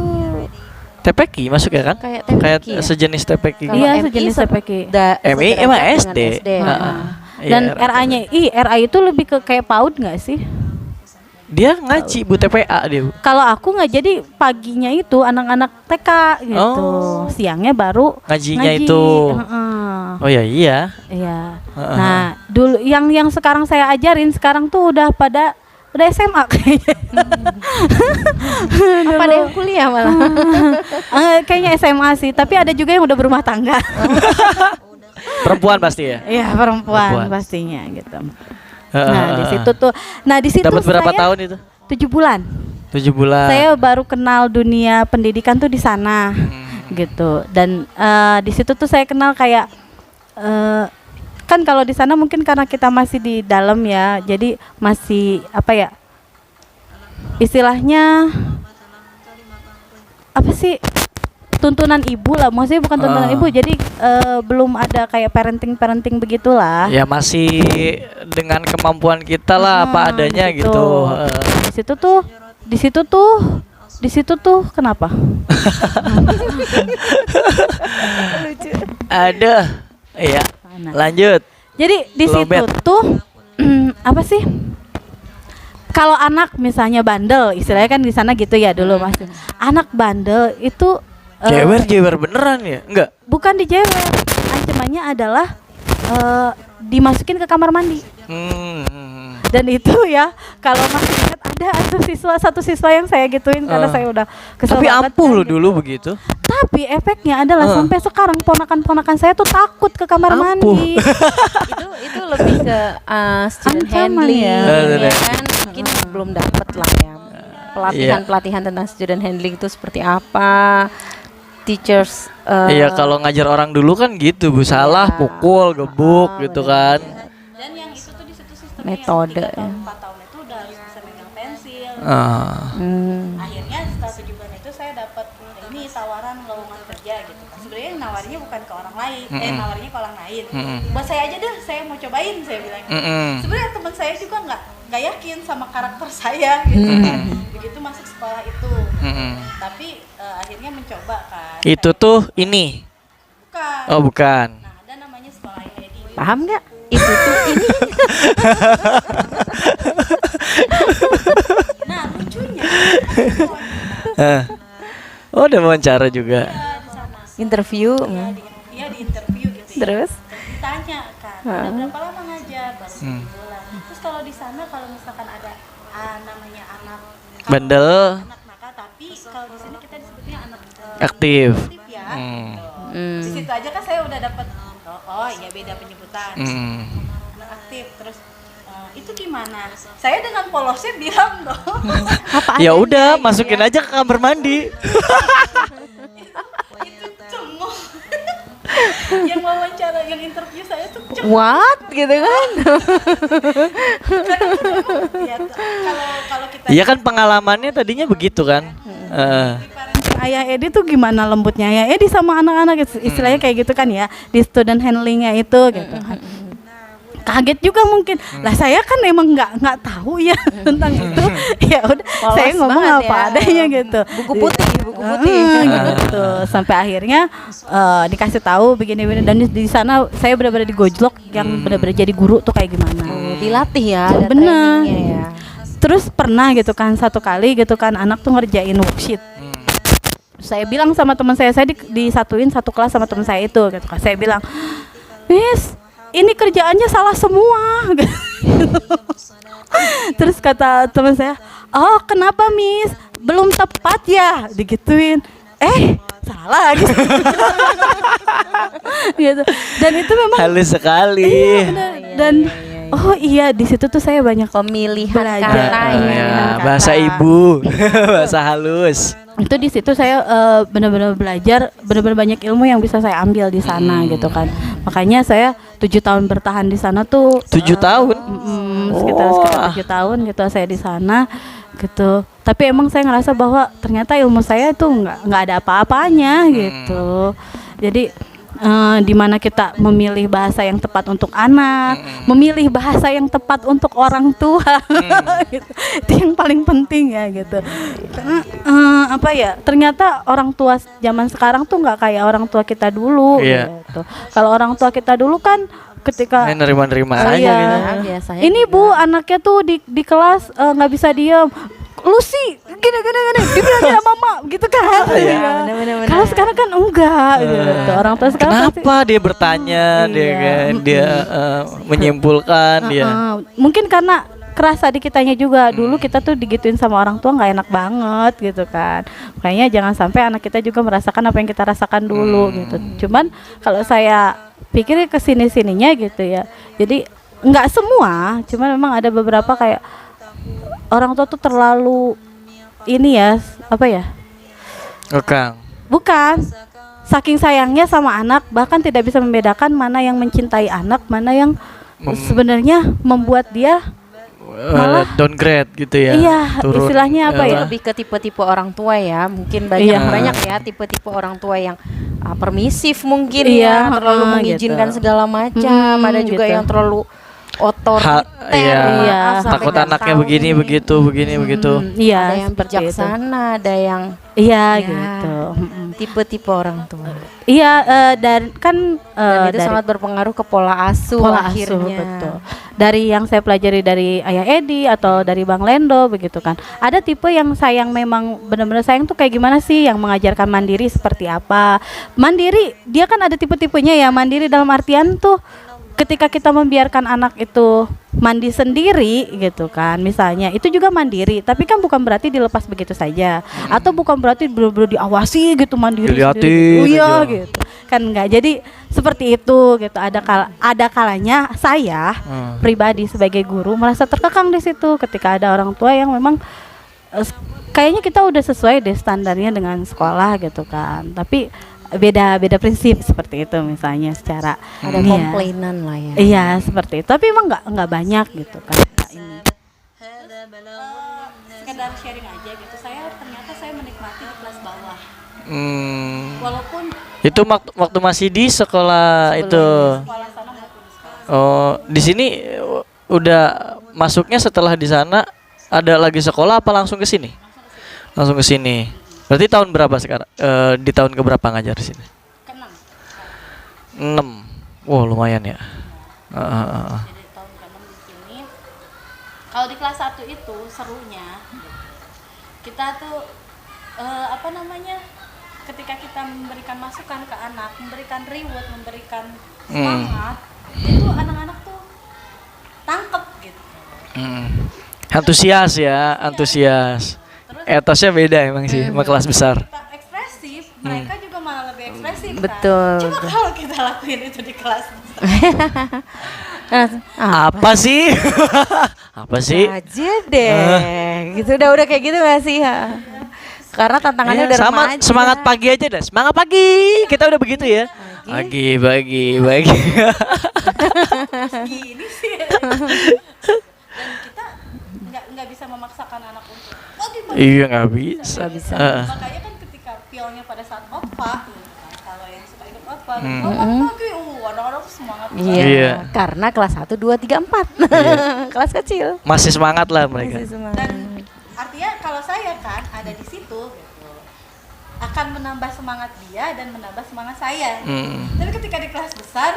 TPQ masuk ya kan? kayak TPQ Kayak ya? sejenis TPQ. Kalau Iya, MI sejenis TPQ. MI emang sederajat SD. dengan SD. Dan Iya, RA-nya, RA itu lebih ke kayak PAUD nggak sih? Dia ngaji Bu TPA dia. Bu. Kalau aku nggak, jadi paginya itu anak-anak TK gitu, siangnya baru Ngajinya ngaji. itu. Heeh. Oh ya iya. Iya. Nah, dulu yang sekarang saya ajarin sekarang tuh udah SMA kayaknya. Apa ada yang kuliah malah? Kayaknya SMA sih, tapi ada juga yang udah berumah tangga. Perempuan pasti ya. Iya, perempuan Perempuan. pastinya gitu. Nah di situ tuh, nah di situ Dapat berapa saya tahun itu? 7 bulan. 7 bulan. Saya baru kenal dunia pendidikan tuh di sana, gitu. Dan di situ tuh saya kenal kayak kan kalau di sana mungkin karena kita masih di dalam ya, jadi masih apa ya? Istilahnya apa sih? Tuntunan ibu lah, maksudnya bukan tuntunan ibu, jadi belum ada kayak parenting begitulah. Ya masih dengan kemampuan kita lah apa adanya gitu. Di situ tuh kenapa? Ada. Iya. Mana? Lanjut. Jadi di situ Lobet. tuh apa sih? Kalau anak misalnya bandel, istilahnya kan di sana gitu ya dulu Mas. Anak bandel itu Jewer beneran ya? Enggak. bukan dijewer, ancamannya adalah dimasukin ke kamar mandi. Dan itu ya kalau masih ingat ada satu siswa yang saya gituin karena saya udah kesel Tapi banget ampuh kan, loh gitu. dulu begitu. Tapi efeknya adalah sampai sekarang ponakan-ponakan saya tuh takut ke kamar Ampuh. mandi. Itu lebih ke student Ancaman handling ya. ya kan, mungkin belum dapat lah ya pelatihan tentang student handling itu seperti apa, teachers Iya kalau ngajar orang dulu kan gitu Bu, salah pukul, gebuk gitu kan. Dan yang itu tuh di situ sistemnya Metode, yang 3 tahun, ya. 4 tahun itu udah harus bisa megang pensil. Akhirnya setelah 7 bulan itu saya dapat ini tawaran lowongan kerja gitu kan. Sebenarnya nawarnya bukan ke orang lain, nawarnya ke orang lain. Buat saya aja deh, saya mau cobain, saya bilang gitu. Sebenarnya teman saya juga nggak yakin sama karakter saya gitu kan. Begitu masuk sekolah itu. Tapi akhirnya mencoba kan. Itu tuh ini. Bukan. Oh bukan. Nah, ada namanya sekolah lady. paham nggak? Itu tuh ini Nah, lucunya Oh udah wawancara juga. di sana. interview. Dia di interview gitu ya. Terus? Ditanya kan, udah berapa lama ngajar? Baru 7 bulan. Terus kalau di sana kalau misalkan ada namanya anak Bandel. anak nakal, tapi kalau di sini kita disebutnya anak Aktif. aktif ya. Di situ aja kan saya udah dapat oh iya beda penyebutan. Anak aktif terus itu gimana? Saya dengan polosnya bilang dong. Ya udah masukin aja ke kamar mandi. Itu cemooh. Yang wawancara, yang interview saya tuh cemooh. What gitu kan? Ya, kalau kita Iya kan pengalamannya tadinya begitu kan. Ayah Edi tuh gimana lembutnya Ayah Edi sama anak-anak istilahnya kayak gitu kan ya, di student handlingnya itu gitu kan. Kaget juga mungkin lah, saya kan emang nggak tahu ya tentang itu. Ya udah saya ngomong banget apa ya. adanya gitu. Buku putih Gitu. Sampai akhirnya dikasih tahu begini-begini, dan di sana saya benar-benar digojlok yang benar-benar jadi guru tuh kayak gimana. Dilatih ya, ada Bener. trainingnya ya. Terus pernah gitu kan satu kali gitu kan anak tuh ngerjain worksheet. Saya bilang sama teman saya disatuin satu kelas sama teman saya itu gitu kan. Saya bilang, "Miss, ini kerjaannya salah semua." Terus kata teman saya, "Oh, kenapa, Miss? Belum tepat ya?" Digituin. Salah gitu. Gitu. Dan itu memang Halus sekali. iya, bener. Dan oh iya, di situ tuh saya banyak Pemilihan belajar. kata Ya, kata. bahasa ibu, bahasa halus. Itu di situ saya benar-benar belajar, benar-benar banyak ilmu yang bisa saya ambil di sana gitu kan. Makanya saya 7 tahun bertahan di sana tuh. 7 tahun. Sekitar 7 tahun gitu saya di sana gitu. Tapi emang saya ngerasa bahwa ternyata ilmu saya itu nggak ada apa-apanya gitu. Jadi di mana kita memilih bahasa yang tepat untuk anak, memilih bahasa yang tepat untuk orang tua, gitu. Itu yang paling penting ya gitu. Karena apa ya? Ternyata orang tua zaman sekarang tuh nggak kayak orang tua kita dulu. Iya. Gitu. Kalau orang tua kita dulu kan ketika Nerima-nerima Oh, aja iya. gitu. Biasanya ini Bu anaknya tuh di kelas nggak bisa diam, lu sih gini dibilangnya mama gitu kan. bener-bener. Kalau sekarang kan enggak gitu. Orang tua sekarang Kenapa dia bertanya, dia Iya. kan, dia menyimpulkan, dia. mungkin karena kerasa di kitanya juga dulu kita tuh digituin sama orang tua nggak enak banget gitu kan. Makanya jangan sampai anak kita juga merasakan apa yang kita rasakan dulu gitu. Cuman kalau saya pikir kesini-sininya gitu ya, jadi nggak semua, cuma memang ada beberapa kayak orang tua tuh terlalu ini ya, apa ya? Kekang. Bukan. Saking sayangnya sama anak, bahkan tidak bisa membedakan mana yang mencintai anak, mana yang sebenarnya membuat dia malah downgrade gitu ya. Iya, turun. istilahnya apa ya? Lebih ke tipe-tipe orang tua ya, mungkin banyak ya tipe-tipe orang tua yang permisif mungkin Iya, ya, terlalu gitu. mengizinkan segala macam, ada juga gitu. yang terlalu otoriter, iya. sampai Takut nggak anaknya tahu begini nih. begitu, begini begitu. Iya, Ada yang seperti itu. bijaksana, ada yang Iya, ya, gitu. tipe-tipe orang tua. Iya, dan kan Dan itu dari sangat berpengaruh ke pola asuh pola akhirnya. asuh, betul. Dari yang saya pelajari dari Ayah Edi atau dari Bang Lendo begitu kan. Ada tipe yang sayang, memang benar-benar sayang tuh kayak gimana sih, yang mengajarkan mandiri seperti apa. Mandiri, dia kan ada tipe-tipenya ya. Mandiri dalam artian tuh ketika kita membiarkan anak itu mandi sendiri gitu kan, misalnya itu juga mandiri, tapi kan bukan berarti dilepas begitu saja, atau bukan berarti benar-benar diawasi gitu mandiri Dilihatin sendiri. Oh iya aja. gitu kan, enggak. Jadi seperti itu gitu. Ada kalanya saya pribadi sebagai guru merasa terkekang di situ ketika ada orang tua yang memang kayaknya kita udah sesuai deh standarnya dengan sekolah gitu kan, tapi beda prinsip seperti itu, misalnya secara Ada ini ya. komplainan lah ya. Iya seperti itu, tapi emang nggak banyak gitu kan. Ini sekedar sharing aja gitu. Ternyata saya menikmati di kelas bawah, walaupun Itu waktu masih di sekolah itu. sekolah sana maupun sekolah. Oh, di sini udah masuknya setelah di sana ada lagi sekolah apa langsung ke sini? Langsung ke sini. Berarti tahun berapa sekarang? Di tahun keberapa ngajar di sini? Keenam. 6. Wow, lumayan ya. Jadi tahun ke-6 di sini. Kalau di kelas 1 itu serunya kita tuh apa namanya? Ketika kita memberikan masukan ke anak, memberikan reward, memberikan semangat, itu anak-anak tuh tangkep gitu. Antusias ya, antusias. Etosnya beda emang sih sama kelas besar. Kita ekspresif, mereka juga malah lebih ekspresif Betul. kan. Coba kalau kita lakuin itu di kelas Apa sih? Apa sih? Aja deh. Gitu udah kayak gitu gak sih? Ya? Karena tantangannya Iya, udah sama remaja. semangat pagi aja dah. Semangat pagi. Kita udah begitu ya. Pagi. gini sih. Dan kita nggak bisa memaksakan anak untuk pagi. Iya nggak bisa. Nggak bisa. Makanya kan ketika feelnya pada saat OPA gitu kan, kalau yang suka ikut OPA pagi, anak-anak tuh semangat banget. Iya. Iya. Karena kelas 1, 2, 3, 4. Kelas kecil. Masih semangat lah mereka. Masih semangat. Dan artinya kalau saya kan ada di situ gitu, akan menambah semangat dia dan menambah semangat saya. Tapi ketika di kelas besar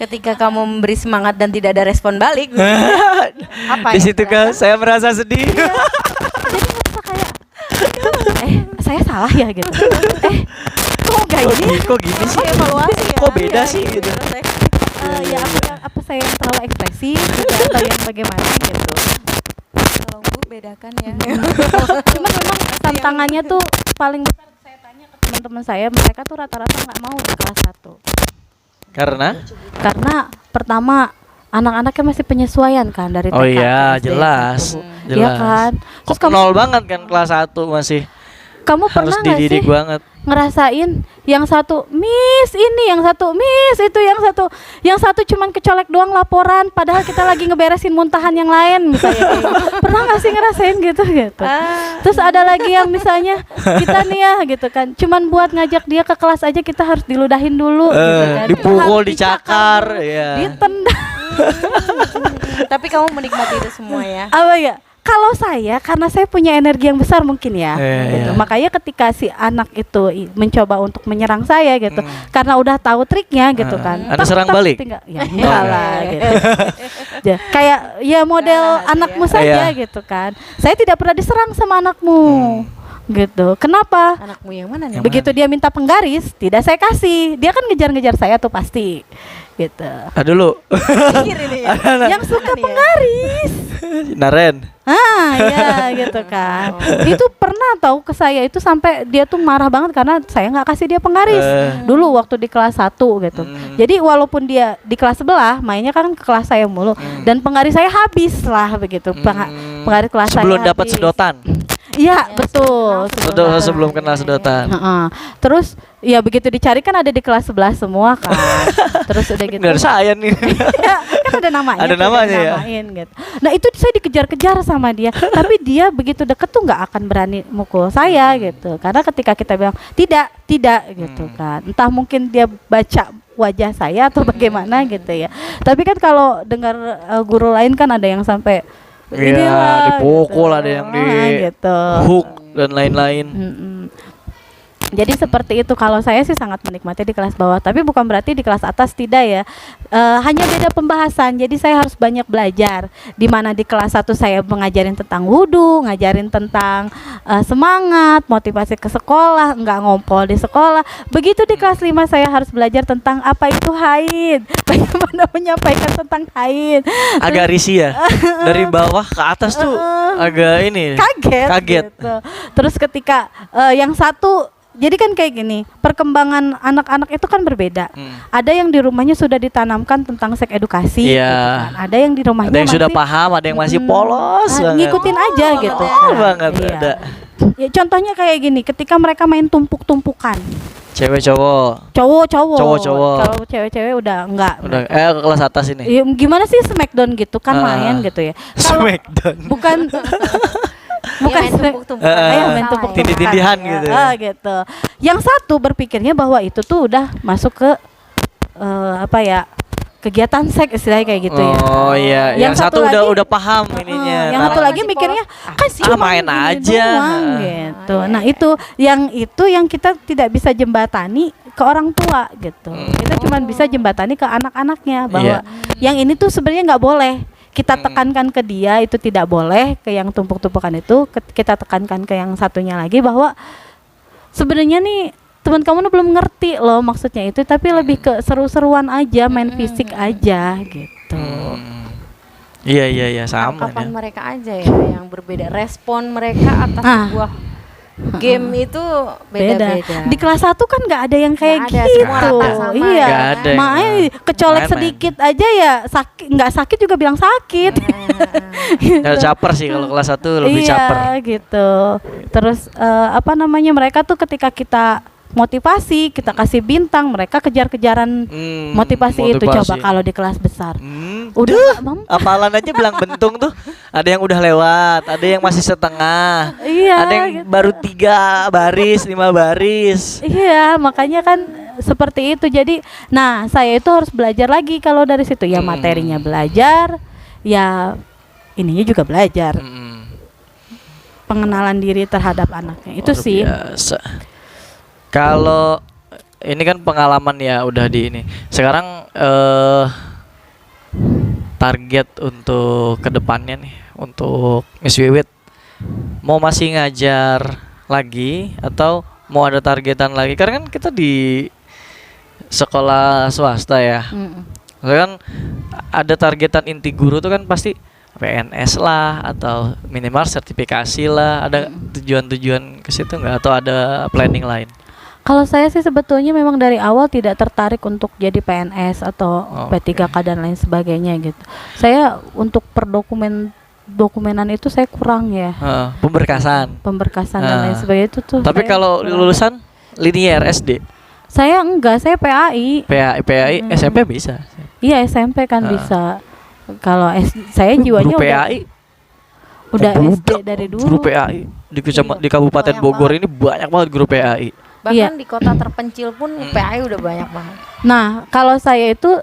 Ketika kamu memberi semangat dan tidak ada respon balik, apa Di yang situ kan saya merasa sedih. jadi merasa kayak saya salah ya gitu. Kok enggak ini? Kok gini sih? evaluasi ya? Kok beda Iya, sih iya, gitu? Ya apa saya yang terlalu ekspresif gitu, atau yang bagaimana gitu. Tolong Bu bedakan ya. Cuma memang tantangannya tuh paling besar, saya tanya ke teman-teman saya, mereka tuh rata-rata nggak mau di kelas 1. Karena pertama anak-anaknya masih penyesuaian kan dari TK Oh ke iya, SD jelas. gitu, Bu. Jelas. Iya kan? Kok nol banget kan kelas 1 masih Kamu harus pernah nggak sih dididik banget. ngerasain yang satu miss ini, yang satu miss itu, yang satu cuman kecolek doang laporan, padahal kita lagi ngeberesin muntahan yang lain misalnya kayak gitu. Pernah nggak sih ngerasain gitu? Terus ada lagi yang misalnya kita nih ya gitu kan, cuman buat ngajak dia ke kelas aja kita harus diludahin dulu gitu kan. Dipukul, Harus dicakar, dulu, ya. ditendang. Tapi kamu menikmati itu semua ya. Apa ya? Kalau saya, karena saya punya energi yang besar mungkin ya, gitu. Iya. Makanya ketika si anak itu mencoba untuk menyerang saya gitu, karena udah tahu triknya gitu kan. Anda serang balik? Ya enggak lah gitu. Ya, kayak ya model anakmu saja gitu kan. Saya tidak pernah diserang sama anakmu. Gitu. Kenapa? Anakmu yang mana nih? Begitu dia minta penggaris, tidak saya kasih. Dia kan ngejar-ngejar saya tuh pasti. Gitu. Dulu. Pikir ini ya. Yang suka penggaris. Naren. Ya gitu kan. Itu pernah tahu ke saya itu sampai dia tuh marah banget karena saya nggak kasih dia penggaris dulu waktu di kelas 1 gitu. Jadi walaupun dia di kelas sebelah mainnya kan ke kelas saya mulu dan penggaris saya habis lah begitu. Penggaris kelas Sebelum saya dapat habis. sedotan. Iya betul. Sebelum kenal sedotan. Terus ya begitu dicari kan ada di kelas sebelah semua kan. Terus udah gitu. Bener saya nih. Ya, kan ada namanya. Ada namanya ya. Namain, gitu. Nah itu saya dikejar-kejar sama dia, tapi dia begitu deket tuh nggak akan berani mukul saya gitu. Karena ketika kita bilang tidak gitu kan. Entah mungkin dia baca wajah saya atau bagaimana gitu ya. Tapi kan kalau dengar guru lain kan ada yang sampai Iya, dipukul gitu. ada yang di gitu. hook dan lain-lain. Jadi seperti itu. Kalau saya sih sangat menikmati di kelas bawah, tapi bukan berarti di kelas atas tidak ya. Hanya beda pembahasan. Jadi saya harus banyak belajar. Di mana di kelas 1 saya mengajarin tentang wudhu, ngajarin tentang semangat, motivasi ke sekolah, nggak ngompol di sekolah. Begitu di kelas 5 saya harus belajar tentang apa itu haid, bagaimana menyampaikan tentang haid. Agak risih ya. Dari bawah ke atas tuh agak ini. Kaget. Gitu. Terus ketika yang satu, jadi kan kayak gini, perkembangan anak-anak itu kan berbeda. Ada yang di rumahnya sudah ditanamkan tentang seks edukasi, Iya. gitu kan. Ada yang di rumahnya Ada yang masih sudah paham, ada yang masih polos banget. ngikutin aja gitu. Betul kan. banget Iya. ada. Ya, contohnya kayak gini, ketika mereka main tumpuk-tumpukan, Cewek cowok. cowok-cowok. Cowok-cowok. Kalau cewek-cewek udah enggak. Udah ke kelas atas ini. Ya, gimana sih Smackdown gitu kan main gitu ya. Kalau Smackdown. bukan bukan main tumpuk-tumpukan. main Salah tumpuk-tumpukan. Tindih-tindihan gitu. Gitu. Yang satu berpikirnya bahwa itu tuh udah masuk ke apa ya? Kegiatan seks istilahnya kayak gitu ya. Oh iya, yang satu lagi, udah paham ininya. yang Nah, satu lagi masih mikirnya polos. kan cuma main gini aja. doang, gitu. Nah, itu yang kita tidak bisa jembatani ke orang tua gitu. Kita cuma bisa jembatani ke anak-anaknya bahwa yang ini tuh sebenarnya nggak boleh. Kita tekankan ke dia itu tidak boleh, ke yang tumpuk-tumpukan itu kita tekankan ke yang satunya lagi bahwa sebenarnya nih teman kamu belum ngerti loh maksudnya itu, tapi lebih ke seru-seruan aja, main fisik aja gitu. Iya sama. Tangkapan mereka aja ya yang berbeda, respon mereka atas sebuah game itu beda-beda. Di kelas 1 kan nggak ada yang kayak Nggak ada, gitu. semua rata sama. Iya. Nggak ada yang Main kecolek main-main. sedikit aja ya sakit, nggak sakit juga bilang sakit. Ya, caper sih kalau kelas 1 lebih caper. Iya gitu. Terus apa namanya, mereka tuh ketika kita motivasi, kita kasih bintang, mereka kejar-kejaran motivasi itu. Coba kalau di kelas besar. Udah nggak mampu. Apalan aja bilang bentung tuh. Ada yang udah lewat, ada yang masih setengah. Iya, Ada yang gitu. baru 3 baris, 5 baris. Iya, makanya kan seperti itu. Jadi, nah saya itu harus belajar lagi kalau dari situ ya, materinya belajar, ya ininya juga belajar. Pengenalan diri terhadap anaknya itu Luar sih. biasa. Kalau ini kan pengalaman ya udah di ini. Sekarang target untuk kedepannya nih untuk Miss Wiwit mau masih ngajar lagi atau mau ada targetan lagi? Karena kan kita di sekolah swasta ya. Maksudnya kan ada targetan inti guru tuh kan pasti PNS lah atau minimal sertifikasi lah. Ada tujuan-tujuan ke situ nggak atau ada planning lain? Kalau saya sih sebetulnya memang dari awal tidak tertarik untuk jadi PNS atau P3K dan lain sebagainya gitu. Saya untuk dokumenan itu saya kurang ya. Pemberkasan dan lain sebagainya itu tuh. Tapi kalau lulusan linear SD? Saya enggak, saya PAI. PAI SMP bisa. Iya, SMP kan bisa. Kalau saya jiwanya guru PAI udah SD dari dulu. Guru PAI di Kabupaten Bogor ini banyak banget guru PAI. Bahkan di kota terpencil pun PAI udah banyak banget. Nah, kalau saya itu,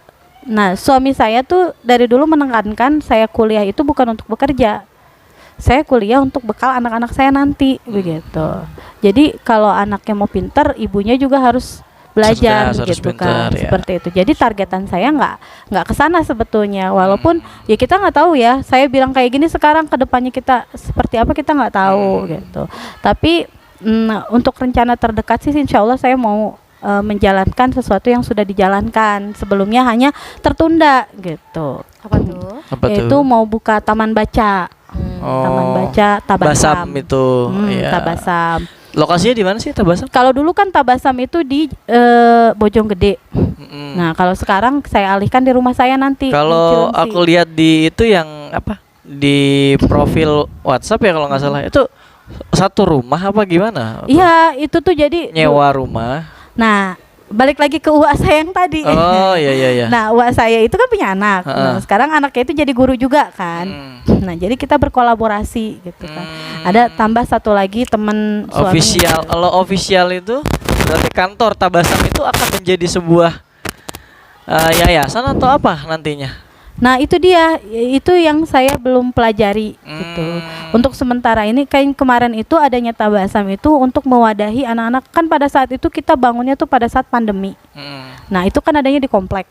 suami saya tuh dari dulu menekankan saya kuliah itu bukan untuk bekerja. Saya kuliah untuk bekal anak-anak saya nanti, begitu. Jadi kalau anaknya mau pinter, ibunya juga harus belajar harus gitu pinter, kan, ya. seperti itu. Jadi targetan saya nggak kesana sebetulnya, walaupun ya kita nggak tahu ya. Saya bilang kayak gini sekarang, kedepannya kita seperti apa kita nggak tahu gitu. Tapi untuk rencana terdekat sih insya Allah saya mau menjalankan sesuatu yang sudah dijalankan sebelumnya, hanya tertunda gitu. Apa tuh? Apa tuh? Yaitu mau buka taman baca. Taman baca Tabasam. Basam itu. Iya. Tabasam. Lokasinya di mana sih Tabasam? Kalau dulu kan Tabasam itu di Bojonggede. Nah, kalau sekarang saya alihkan di rumah saya nanti. Kalau di Cilengsi. aku lihat di itu yang apa? Di profil WhatsApp ya kalau nggak salah itu satu rumah apa gimana? Iya, itu tuh jadi Nyewa rumah. Nah, balik lagi ke uak saya yang tadi. Oh iya. Nah, uak saya itu kan punya anak. Nah, sekarang anaknya itu jadi guru juga kan. Nah, jadi kita berkolaborasi gitu kan. Ada tambah satu lagi teman suami. Official. Kalau official itu berarti kantor Tabasam itu akan menjadi sebuah yayasan atau apa nantinya? Nah, itu dia, itu yang saya belum pelajari gitu. Untuk sementara ini kayak kemarin itu adanya Tabasam itu untuk mewadahi anak-anak, kan pada saat itu kita bangunnya tuh pada saat pandemi. Nah, itu kan adanya di komplek.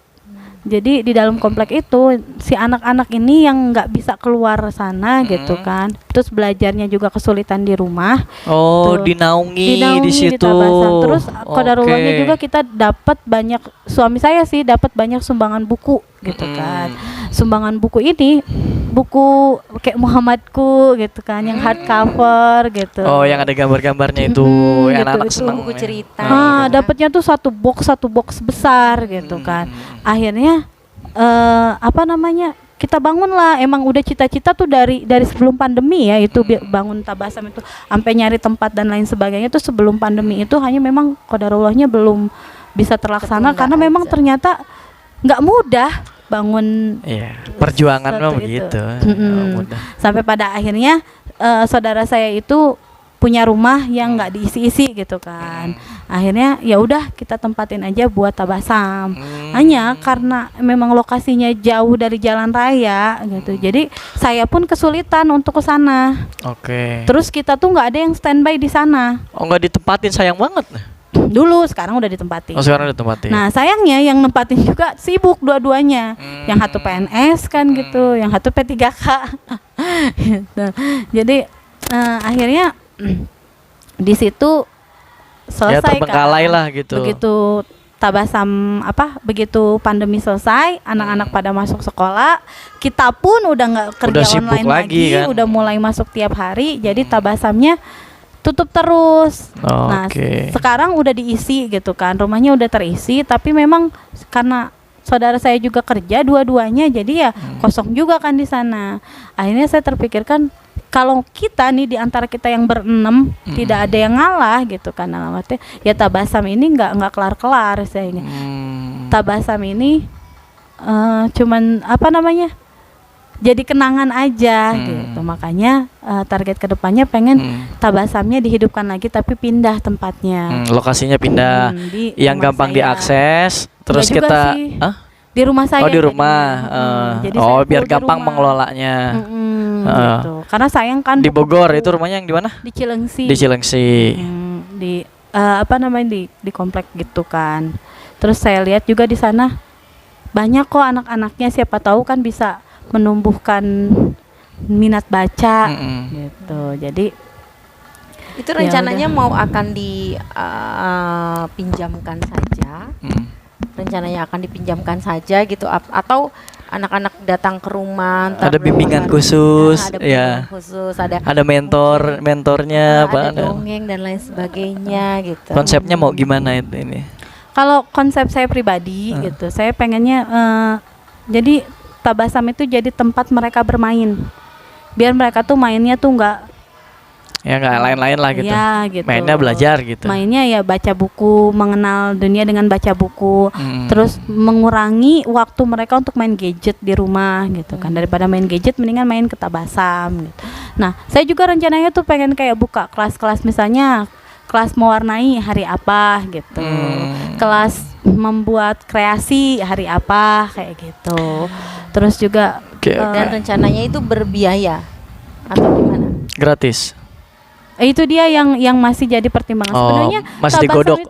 Jadi di dalam komplek itu si anak-anak ini yang nggak bisa keluar sana gitu kan, terus belajarnya juga kesulitan di rumah. Oh, Tuh. dinaungi di Di situ. Tabasam. Terus kodarullahnya Oke. juga kita dapat banyak, suami saya sih dapat banyak sumbangan buku gitu kan. Sumbangan buku ini buku kayak Muhammadku gitu kan, yang hardcover gitu. Oh, yang ada gambar-gambarnya itu, Gitu, anak-anak itu. senang. Buku ya. cerita. Dapatnya tuh satu box besar gitu kan. Akhirnya apa namanya? Kita bangunlah, emang udah cita-cita tuh dari sebelum pandemi ya, itu bangun Tabasam itu sampai nyari tempat dan lain sebagainya tuh sebelum pandemi itu, hanya memang kodarullahnya belum bisa terlaksana. Ketunda karena memang aja. ternyata nggak mudah bangun Iya, perjuangan mah sesuatu begitu. itu. Nggak mudah. Sampai pada akhirnya saudara saya itu punya rumah yang nggak diisi-isi gitu kan. Akhirnya ya udah kita tempatin aja buat Tabasam. Hanya karena memang lokasinya jauh dari jalan raya gitu. Jadi saya pun kesulitan untuk ke sana. Oke. Terus kita tuh nggak ada yang standby di sana. Oh, nggak ditempatin, sayang banget. Dulu, sekarang udah ditempatin. Oh, sekarang ditempatin. Nah, sayangnya yang nempatin juga sibuk dua-duanya. Yang satu PNS kan gitu, yang satu P3K. Gitu. Jadi akhirnya di situ Ya, selesai terbengkalai kan. lah gitu. Begitu begitu pandemi selesai, anak-anak pada masuk sekolah, kita pun udah nggak kerja sibuk online lagi kan. udah mulai masuk tiap hari, jadi Tabasamnya tutup terus. Nah, Oke. sekarang udah diisi gitu kan, rumahnya udah terisi, tapi memang karena saudara saya juga kerja dua-duanya, jadi ya kosong juga kan di sana. Akhirnya saya terpikirkan, kalau kita nih di antara kita yang berenam tidak ada yang ngalah gitu kan, dalam arti ya Tabasam ini nggak kelar-kelar saya ini. Tabasam ini cuman apa namanya, jadi kenangan aja gitu. Makanya target kedepannya pengen Tabasamnya dihidupkan lagi, tapi pindah tempatnya. Lokasinya pindah, Di yang rumah gampang saya. diakses. Terus Enggak juga kita, sih. Hah? Di rumah saya. Oh, di rumah. Jadi Oh, saya biar full di gampang rumah. mengelolanya. Gitu. Karena sayang kan Di Bogor itu rumahnya yang di mana? di Cilengsi. Di Cilengsi. Di apa namanya, di komplek gitu kan. Terus saya lihat juga di sana banyak kok anak-anaknya, siapa tahu kan bisa menumbuhkan minat baca gitu. Jadi Itu rencananya mau akan dipinjamkan saja. Rencananya akan dipinjamkan saja gitu, atau anak-anak datang ke rumah, ntar Ada bimbingan khusus, ada ya. bimbingan khusus, ada mentornya, ada Pak. dongeng dan lain sebagainya gitu. Konsepnya mau gimana itu ini? kalau konsep saya pribadi gitu, saya pengennya jadi Tabasam itu jadi tempat mereka bermain. Biar mereka tuh mainnya tuh nggak Ya nggak lain-lain lah gitu. Ya, gitu. Mainnya belajar gitu. Mainnya ya baca buku, mengenal dunia dengan baca buku, terus mengurangi waktu mereka untuk main gadget di rumah gitu kan. Daripada main gadget mendingan main ke Tabasam gitu. Nah, saya juga rencananya tuh pengen kayak buka kelas-kelas, misalnya kelas mewarnai hari apa gitu. Kelas membuat kreasi hari apa kayak gitu. Terus juga Dan rencananya itu berbiaya atau gimana? gratis. itu dia yang masih jadi pertimbangan. Oh, Sebenarnya masih digodok.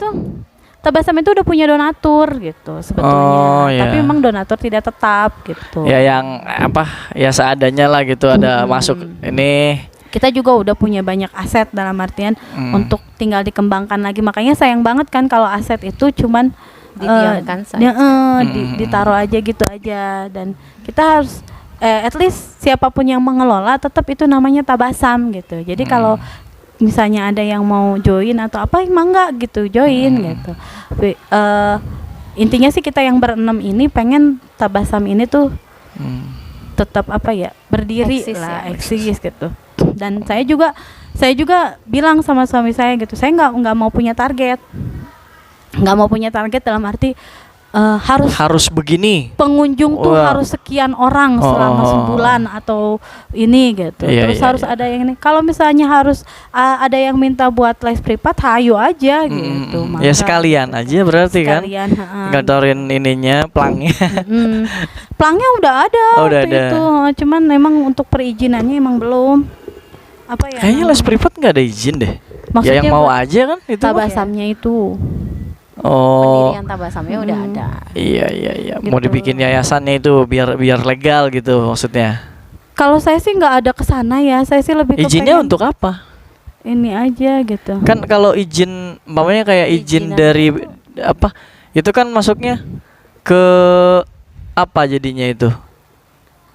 Tabasam itu udah punya donatur gitu sebetulnya. Oh, iya. Tapi memang donatur tidak tetap gitu. Ya yang apa? Ya seadanya lah gitu, ada masuk ini. Kita juga udah punya banyak aset, dalam artian untuk tinggal dikembangkan lagi. Makanya sayang banget kan kalau aset itu cuman Didiamkan saja. Ditaruh aja gitu aja, dan kita harus at least siapapun yang mengelola tetap itu namanya tabasam gitu. Jadi kalau misalnya ada yang mau join atau apa, emang enggak gitu join gitu. Tapi, intinya sih kita yang berenam ini pengen tabasam ini tuh tetap apa ya, berdiri Eksis lah, ya. eksis gitu. Dan saya juga bilang sama suami saya gitu, saya nggak mau punya target, dalam arti harus begini. pengunjung tuh Wah. harus sekian orang selama sebulan atau ini gitu. Iya, Terus iya, harus iya. ada yang ini. Kalau misalnya harus ada yang minta buat les privat, hayu aja gitu. Ya sekalian aja berarti kan. Sekalian, Gatorin ininya, plangnya. Plangnya udah ada Oh, udah waktu ada. itu. Cuman memang untuk perizinannya emang belum. Apa ya? Kayaknya les privat nggak ada izin deh. Maksudnya Ya yang mau buat aja kan itu. tabasamnya itu. Oh. Pendirian tabasamnya udah ada. Iya. Mau Gitu. dibikin yayasannya itu biar legal gitu maksudnya. Kalau saya sih nggak ada kesana ya. Saya sih lebih Izinnya kepengen untuk apa? ini aja gitu. Kan kalau izin, umpamanya kayak izin Perizinan. dari apa? Itu kan masuknya ke apa jadinya itu?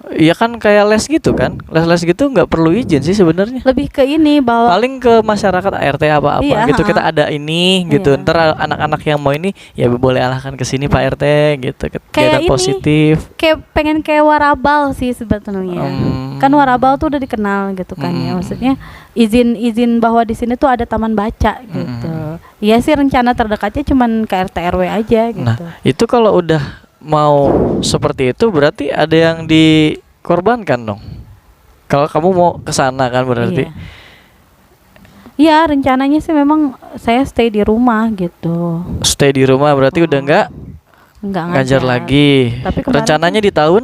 Iya kan kayak les gitu kan? Les gitu nggak perlu izin sih sebenarnya. Lebih ke ini bahwa Paling ke masyarakat ART apa-apa Iya, gitu, kita ada ini gitu. Iya. Ntar anak-anak yang mau ini ya boleh alahkan ke sini Pak RT gitu. Kegiatan ini. positif. kayak pengen kayak warabal sih sebetulnya. Kan warabal tuh udah dikenal gitu kan ya. Maksudnya izin bahwa di sini tuh ada taman baca gitu. Iya sih rencana terdekatnya cuman ke RT RW aja gitu. Nah, itu kalau udah mau seperti itu berarti ada yang dikorbankan dong. Kalau kamu mau ke sana kan berarti. Iya, rencananya sih memang saya stay di rumah gitu. Stay di rumah berarti udah nggak Enggak ngajar lagi. Tapi kemarin Rencananya di tahun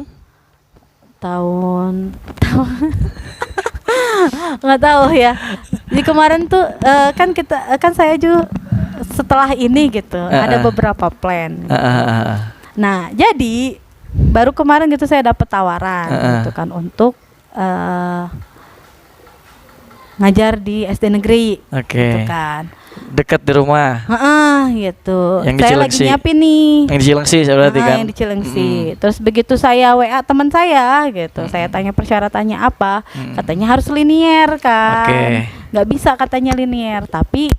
tahun nggak tahu ya. Jadi kemarin tuh kan saya juga setelah ini gitu ada beberapa plan. Nah, jadi baru kemarin gitu saya dapat tawaran gitu kan untuk ngajar di SD negeri Oke. gitu kan. Dekat di rumah. Gitu. Yang di Saya lagi Cilengsi. nyiapin nih. Yang di Cilengsi berarti kan. Yang di Cilengsi. Terus begitu saya WA teman saya gitu, saya tanya persyaratannya apa, katanya harus linier kan. Oke. Nggak bisa katanya linier, tapi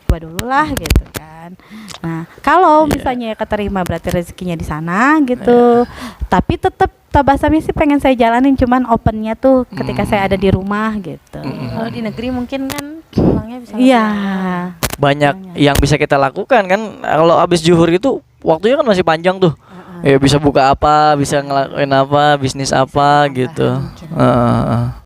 coba dulu lah gitu kan. Nah, kalau misalnya keterima berarti rezekinya di sana gitu. Tapi tetap tabasamnya sih pengen saya jalanin, cuman opennya tuh ketika saya ada di rumah gitu. Kalau di negeri mungkin kan pulangnya bisa Iya. Banyak yang bisa kita lakukan kan. Kalau habis zuhur itu waktunya kan masih panjang tuh. Ya bisa buka apa, bisa ngelakuin apa, bisnis apa gitu.